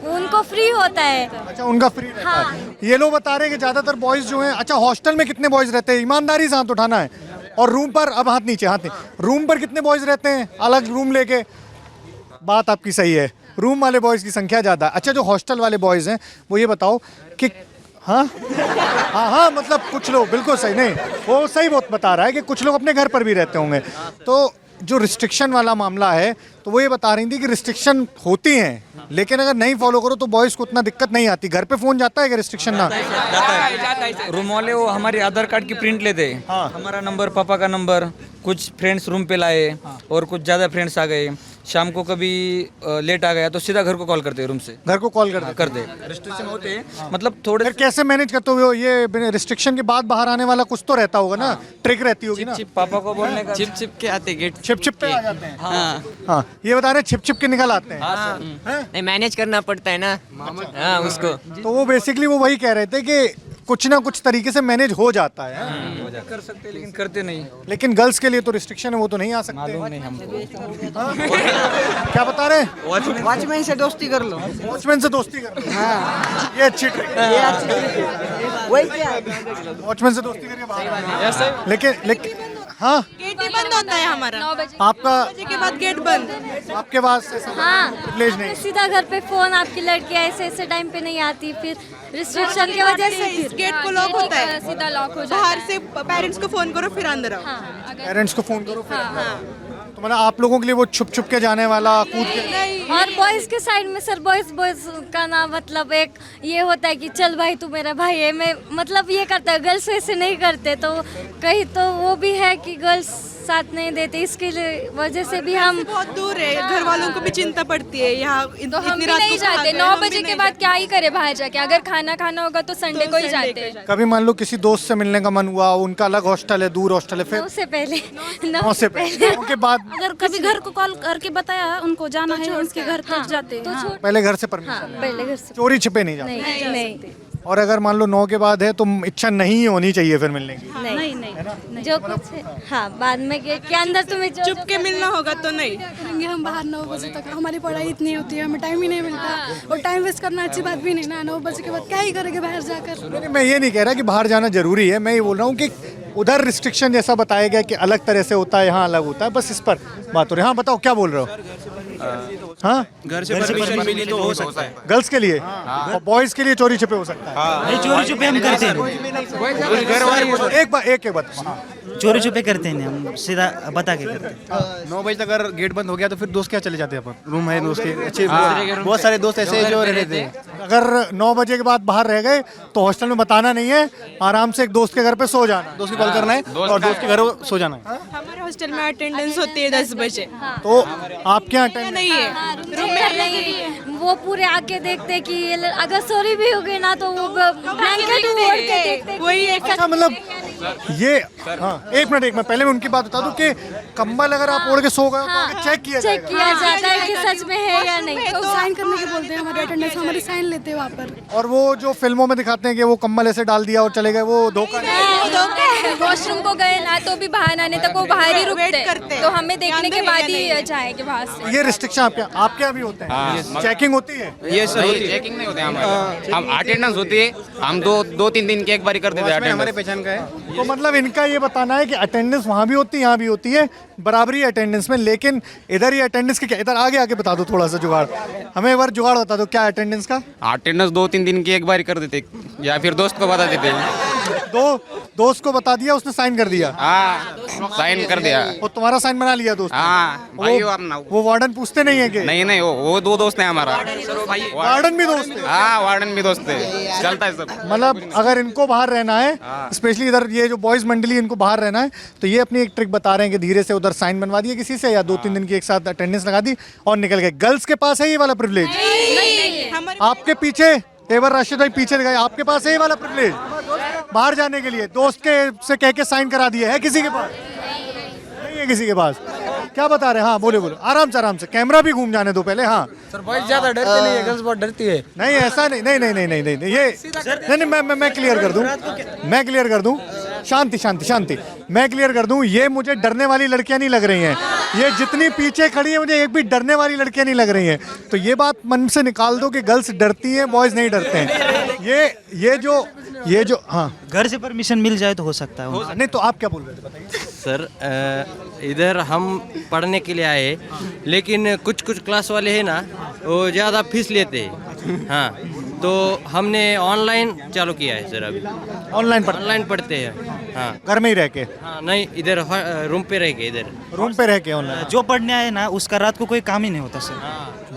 उनको फ्री होता है। अच्छा, उनका फ्री रहता है। ये लोग बता रहे हैं कि ज़्यादातर बॉयज़ जो हैं, अच्छा हॉस्टल में कितने बॉयज़ रहते हैं, ईमानदारी से हाथ उठाना है, और रूम पर, अब हाथ नीचे, हाथ नीचे, रूम पर कितने बॉयज़ रहते हैं अलग रूम लेके? बात आपकी सही है, रूम वाले बॉयज़ की संख्या ज़्यादा है। अच्छा, जो हॉस्टल वाले बॉयज़ हैं वो ये बताओ कि हाँ हाँ मतलब कुछ लोग, बिल्कुल सही, नहीं वो सही बहुत बता रहा है कि कुछ लोग अपने घर पर भी रहते होंगे। तो जो रिस्ट्रिक्शन वाला मामला है, तो वो ये बता रही थी कि रिस्ट्रिक्शन होती हैं, लेकिन अगर नहीं फॉलो करो तो बॉयज़ को उतना दिक्कत नहीं आती। घर पे फ़ोन जाता है कि रिस्ट्रिक्शन ना जाता है। रूम वाले वो हमारे आधार कार्ड की प्रिंट लेते, हमारा नंबर, पापा का नंबर, कुछ फ्रेंड्स रूम पे लाए और कुछ ज़्यादा फ्रेंड्स आ गए, शाम को कभी लेट आ गया तो सीधा घर को कॉल करते रूम से, घर को कॉल कर दे। रिस्ट्रिक्शन होते हैं, मतलब थोड़े। फिर कैसे मैनेज करते हो? ये रिस्ट्रिक्शन के बाद बाहर आने वाला कुछ तो रहता होगा ना, ट्रिक रहती होगी ना। पापा को बोलने का, चिप के आते गेट, छिप पे आ जाते हैं। हाँ हाँ, ये बता रहे छिप के निकल आते हैं। नहीं, मैनेज करना पड़ता है ना। हाँ, उसको तो वो बेसिकली वो वही कह रहे थे कि कुछ ना कुछ तरीके से मैनेज हो जाता है। कर सकते लेकिन करते नहीं। लेकिन गर्ल्स के लिए तो रिस्ट्रिक्शन है, वो तो नहीं आ सकते। नहीं हमको। क्या बता रहे हैं? वॉचमैन से दोस्ती कर लो। वॉचमैन से दोस्ती कर लो। ये अच्छी ट्रिक है। वही क्या, वॉचमैन से दोस्ती करके बाहर आना। लेकिन हाँ, गेट ही बंद होता है हमारा, आपका के बाद गेट बंद। आपके पास हाँ, प्रिविलेज नहीं। सीधा घर पे फोन, आपकी लड़की ऐसे टाइम पे नहीं आती, फिर रिस्ट्रिक्शन की वजह से फिर गेट को लॉक होता है, सीधा लॉक हो जाता है। बाहर से पेरेंट्स को फोन करो फिर अंदर आओ। पेरेंट्स को फोन करो फिर। तो मतलब आप लोगों के लिए वो छुप के जाने वाला, कूद के। और बॉयज के साइड में सर, बॉयज का ना मतलब एक ये होता है कि चल भाई तू मेरा भाई है, मैं मतलब ये करता है। गर्ल्स वैसे नहीं करते, तो कहीं तो वो भी है कि गर्ल्स साथ नहीं देते, इसके लिए वजह से भी हम बहुत दूर है, घर वालों को भी चिंता पड़ती है यहाँ। तो हम भी नहीं जाते, 9 बजे के बाद क्या ही करे बाहर जाके, अगर खाना खाना होगा तो संडे को ही जाते हैं। कभी मान लो किसी दोस्त से मिलने का मन हुआ, उनका अलग हॉस्टल है, दूर हॉस्टल है, फिर 9 से पहले 9 से पहले के बाद अगर कभी घर को कॉल करके बताया उनको जाना है, उसके घर तक जाते हैं। पहले घर से परमिशन, पहले घर से चोरी छिपे नहीं जाते। नहीं और अगर मान लो 9 के बाद है तो इच्छा नहीं होनी चाहिए फिर मिलने की। नहीं, जो कुछ है, हाँ बाद में गेट के अंदर तुम्हें चुप के मिलना होगा तो नहीं करेंगे हम बाहर 9 बजे तक। हमारी पढ़ाई इतनी होती है, हमें टाइम ही नहीं मिलता, और टाइम वेस्ट करना अच्छी बात भी नहीं ना। 9 बजे के बाद क्या ही करेंगे बाहर जाकर। नहीं, मैं ये नहीं कह रहा कि बाहर जाना जरूरी है, मैं ये बोल रहा हूँ कि उधर रिस्ट्रिक्शन जैसा बताया गया कि अलग तरह से होता है, यहाँ अलग होता है, बस इस पर बात हो रही है। हाँ बताओ क्या बोल रहे हो? हाँ, घर से परमिशन मिली तो हो सकता है। गर्ल्स के लिए और बॉयज के लिए चोरी छिपे हो सकता है। चोरी छुपे हम करते हैं, एक बात चोरी छुपे करते हैं हम, सीधा बता के करते हैं। 9 बजे तक अगर गेट बंद हो गया तो फिर दोस्त क्या चले जाते हैं अपन, रूम है दोस्त के अच्छे, बहुत सारे दोस्त ऐसे जो रहते हैं। अगर 9 बजे के बाद बाहर रह गए तो हॉस्टल में बताना नहीं है, आराम से एक दोस्त के घर पे सो जाना, दोस्त की कॉल करना है और दोस्त के घर सो जाना है। हमारे हॉस्टल में अटेंडेंस होती है 10 बजे। तो आपके यहाँ अटेंडेंस नहीं है, रूम में नहीं, वो पूरे आके देखते कि ये अगर चोरी भी हो गई ना तो वो ब्लैंकेट ओढ़ के देखते। वही एक अच्छा, मतलब ये हाँ, एक मिनट पहले मैं उनकी बात बता दूं कि कंबल अगर आप ओढ़ के सो गए तो आगे चेक किया जाता है कि सच में है या नहीं। तो साइन करने के बोलते हैं, हमारे अटेंडेंस हमारी साइन लेते हैं वहाँ पर। और वो जो फिल्मों में दिखाते हैं कि वो कंबल ऐसे डाल दिया और चले गए, वो धोखा है। वॉशरूम को गए ना तो भी बाहर आने तक वो बाहर ही रुकते हैं, तो हमें देखने के बाद ही जाएंगे बाहर से। ये रिस्ट्रिक्शन आपके यहाँ भी होते हैं? चेकिंग होती है? ये सर चेकिंग नहीं होते हमारे, हम अटेंडेंस होती है, हम 2-3 दिन की एक बार कर देते हैं। हमारे पहचान का है। तो मतलब इनका ये बताना है कि अटेंडेंस वहाँ भी होती है, यहाँ भी होती है, बराबरी अटेंडेंस में। लेकिन इधर ये अटेंडेंस की क्या, इधर आगे बता दो थोड़ा सा जुगाड़, हमें एक बार जुगाड़ बता दो क्या अटेंडेंस का। अटेंडेंस 2-3 दिन की एक बार कर देते, या फिर दोस्त को बता देते हैं। दोस्त को बता दिया, उसने साइन कर दिया। हाँ, साइन कर दिया और तुम्हारा साइन बना लिया दोस्त। हाँ, भाई हो अपना। वो वार्डन पूछते नहीं है कि? नहीं, वो 2 दोस्त हैं हमारा। वार्डन भी दोस्त है? हाँ, वार्डन भी दोस्त है, चलता है सब। मतलब अगर इनको बाहर रहना है, स्पेशली इधर ये जो बॉयज मंडली, इनको बाहर रहना है, तो ये अपनी एक ट्रिक बता रहे हैं कि धीरे से उधर साइन बनवा दिए किसी से, या 2-3 दिन की एक साथ अटेंडेंस लगा दी और निकल गए। गर्ल्स के पास है ये वाला प्रिविलेज? आपके पीछे तेवर राशिद भाई पीछे दिखाई, आपके पास है ये वाला प्रिविलेज बाहर जाने के लिए? दोस्त के से कह के साइन करा दिए है किसी के पास? नहीं है किसी के पास। क्या बता रहे हैं? हाँ बोले बोले, आराम से, कैमरा भी घूम जाने दो पहले। हाँ सर बॉयज ज़्यादा डरते नहीं है, गर्ल्स बहुत डरती है। नहीं ऐसा नहीं, नहीं ये नहीं, मैं क्लियर कर दूं, शांति, मैं क्लियर कर दूं, ये मुझे डरने वाली लड़कियां नहीं लग रही हैं। ये जितनी पीछे खड़ी है मुझे एक भी डरने वाली लड़कियां नहीं लग रही हैं। तो ये बात मन से निकाल दो कि गर्ल्स डरती हैं, बॉयज नहीं डरते हैं। ये जो हाँ, घर से परमिशन मिल जाए तो हो सकता है। नहीं तो आप क्या बोल रहे थे बताइए। सर इधर हम पढ़ने के लिए आए, लेकिन कुछ क्लास वाले हैं ना, वो ज़्यादा फीस लेते हैं। हाँ, तो हमने ऑनलाइन चालू किया है सर। अभी ऑनलाइन पढ़ते हैं। हाँ, घर में ही रह के। हाँ नहीं, इधर रूम पे रह के ऑनलाइन। जो पढ़ने आए ना उसका रात को कोई काम ही नहीं होता सर।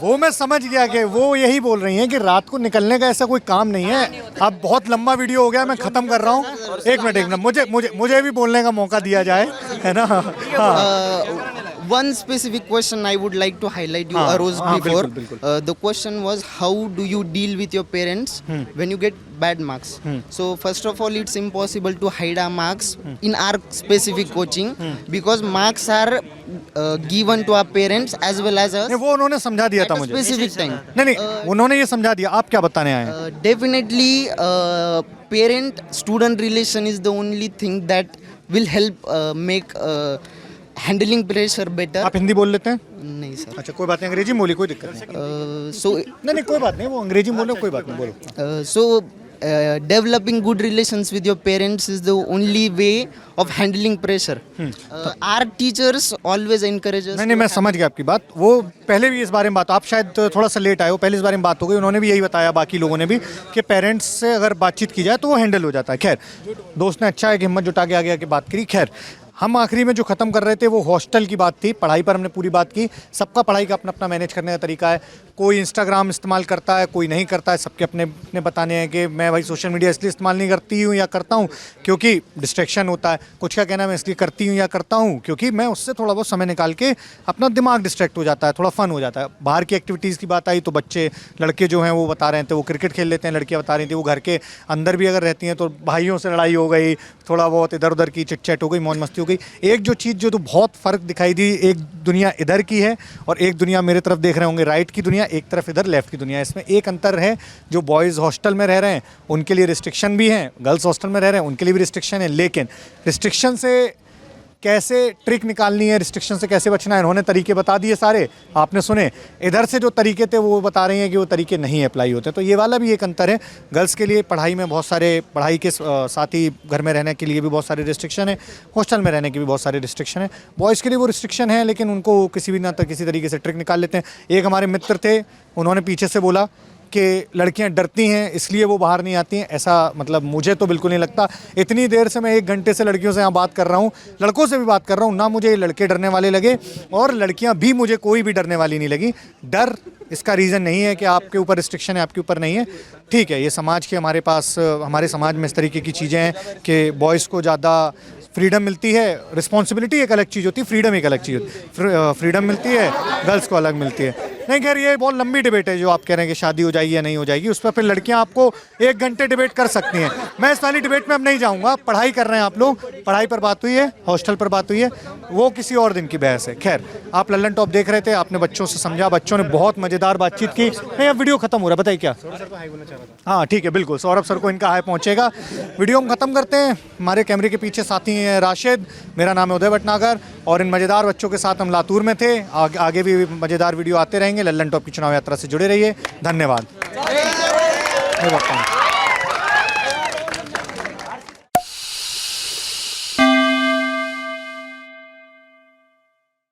वो मैं समझ गया कि वो यही बोल रही हैं कि रात को निकलने का ऐसा कोई काम नहीं है। अब बहुत लंबा वीडियो हो गया, मैं खत्म कर रहा हूँ। एक मिनट, मुझे भी बोलने का मौका दिया जाए, है ना। हाँ। One specific question I would like to highlight you arose before. The question was, how do you deal with your parents when you get bad marks? So first of all, it's impossible to hide our marks in our specific coaching because marks are given to our parents as well as us. वो उन्होंने समझा दिया था मुझे specific time. नहीं, उन्होंने ये समझा दिया। आप क्या बताने आए? Definitely, parent-student relation is the only thing that will help make handling pressure better. आप हिंदी बोल लेते हैं? नहीं सर। अच्छा कोई बात नहीं, अंग्रेजी बोली, कोई दिक्कत नहीं। सो नहीं कोई बात नहीं, वो अंग्रेजी बोलो, कोई बात नहीं, बोलो। सो developing good relations with your parents is the only way of handling pressure. Our teachers always encourage us. नहीं, मैं समझ गया आपकी बात। वो पहले भी इस बारे में बात, आप शायद थोड़ा सा लेट आए हो, पहले इस बारे में बात हो गई। उन्होंने भी यही बताया, बाकी लोगों ने भी, कि पेरेंट्स से अगर बातचीत की जाए तो वो हैंडल हो जाता है। खैर, दोस्त ने अच्छा है कि हिम्मत जुटा के आगे बात करी। खैर, हम आखिरी में जो ख़त्म कर रहे थे वो हॉस्टल की बात थी। पढ़ाई पर हमने पूरी बात की। सबका पढ़ाई का अपना अपना मैनेज करने का तरीका है। कोई इंस्टाग्राम इस्तेमाल करता है, कोई नहीं करता है। सबके अपने अपने बताने हैं कि मैं भाई सोशल मीडिया इसलिए इस्तेमाल नहीं करती हूँ या करता हूँ क्योंकि डिस्ट्रैक्शन होता है। कुछ का कहना है मैं इसलिए करती हूँ या करता हूँ क्योंकि मैं उससे थोड़ा बहुत समय निकाल के अपना दिमाग डिस्ट्रैक्ट हो जाता है, थोड़ा फ़न हो जाता है। बाहर की एक्टिविटीज़ की बात आई तो बच्चे, लड़के जो हैं वो बता रहे थे वो क्रिकेट खेल लेते हैं, लड़कियाँ बता रही थी वो घर के अंदर भी अगर रहती हैं तो भाइयों से लड़ाई हो गई, थोड़ा बहुत इधर उधर की चिट-चैट हो गई, मौज मस्ती हो गई। एक जो चीज़ जो तो बहुत फ़र्क दिखाई दी, एक दुनिया इधर की है और एक दुनिया मेरे तरफ देख रहे होंगे राइट की दुनिया, एक तरफ इधर लेफ़्ट की दुनिया। इसमें एक अंतर है, जो बॉयज़ हॉस्टल में रह रहे हैं उनके लिए रिस्ट्रिक्शन भी हैं, गर्ल्स हॉस्टल में रह रहे हैं उनके लिए भी रिस्ट्रिक्शन है। लेकिन रिस्ट्रिक्शन से कैसे ट्रिक निकालनी है, रिस्ट्रिक्शन से कैसे बचना है, इन्होंने तरीके बता दिए सारे, आपने सुने। इधर से जो तरीके थे वो बता रही हैं कि वो तरीके नहीं अप्लाई होते। तो ये वाला भी एक अंतर है। गर्ल्स के लिए पढ़ाई में बहुत सारे, पढ़ाई के साथ ही घर में रहने के लिए भी बहुत सारे रिस्ट्रिक्शन है, हॉस्टल में रहने के भी बहुत सारे रिस्ट्रिक्शन है। बॉयज़ के लिए वो रिस्ट्रिक्शन है लेकिन उनको किसी भी ना किसी तरीके से ट्रिक निकाल लेते हैं। एक हमारे मित्र थे, उन्होंने पीछे से बोला कि लड़कियां डरती हैं इसलिए वो बाहर नहीं आती हैं। ऐसा मतलब मुझे तो बिल्कुल नहीं लगता। इतनी देर से मैं 1 घंटे से लड़कियों से यहाँ बात कर रहा हूँ, लड़कों से भी बात कर रहा हूँ, ना मुझे लड़के डरने वाले लगे और लड़कियाँ भी मुझे कोई भी डरने वाली नहीं लगी। डर इसका रीज़न नहीं है कि आपके ऊपर रिस्ट्रिक्शन है, आपके ऊपर नहीं है। ठीक है, ये समाज के हमारे पास, हमारे समाज में इस तरीके की चीज़ें हैं कि बॉयज़ को ज़्यादा फ्रीडम मिलती है, रिस्पॉन्सिबिलिटी एक अलग चीज़ होती है, फ्रीडम एक अलग चीज़ होती है। फ्रीडम मिलती है, गर्ल्स को अलग मिलती है। नहीं खैर, ये बहुत लंबी डिबेट है जो आप कह रहे हैं कि शादी हो जाएगी या नहीं हो जाएगी, उस पर फिर लड़कियां आपको 1 घंटे डिबेट कर सकती हैं। मैं इस वाली डिबेट में अब नहीं जाऊंगा। पढ़ाई कर रहे हैं आप लोग, पढ़ाई पर बात हुई है, हॉस्टल पर बात हुई है, वो किसी और दिन की बहस है। खैर, आप लल्लन टॉप देख रहे थे, आपने बच्चों से समझा, बच्चों ने बहुत मज़ेदार बातचीत की। नहीं, अब वीडियो खत्म हो रहा है, बताइए क्या? हाँ ठीक है, बिल्कुल सौरभ सर को इनका हाई पहुँचेगा। वीडियो हम ख़त्म करते हैं। हमारे कैमरे के पीछे साथी हैं राशिद, मेरा नाम है उदय भटनागर और इन मज़ेदार बच्चों के साथ हम लातूर में थे। आगे भी मज़ेदार वीडियो आते रहेंगे। लल्लन टॉप की चुनाव यात्रा से जुड़े रहिए। धन्यवाद।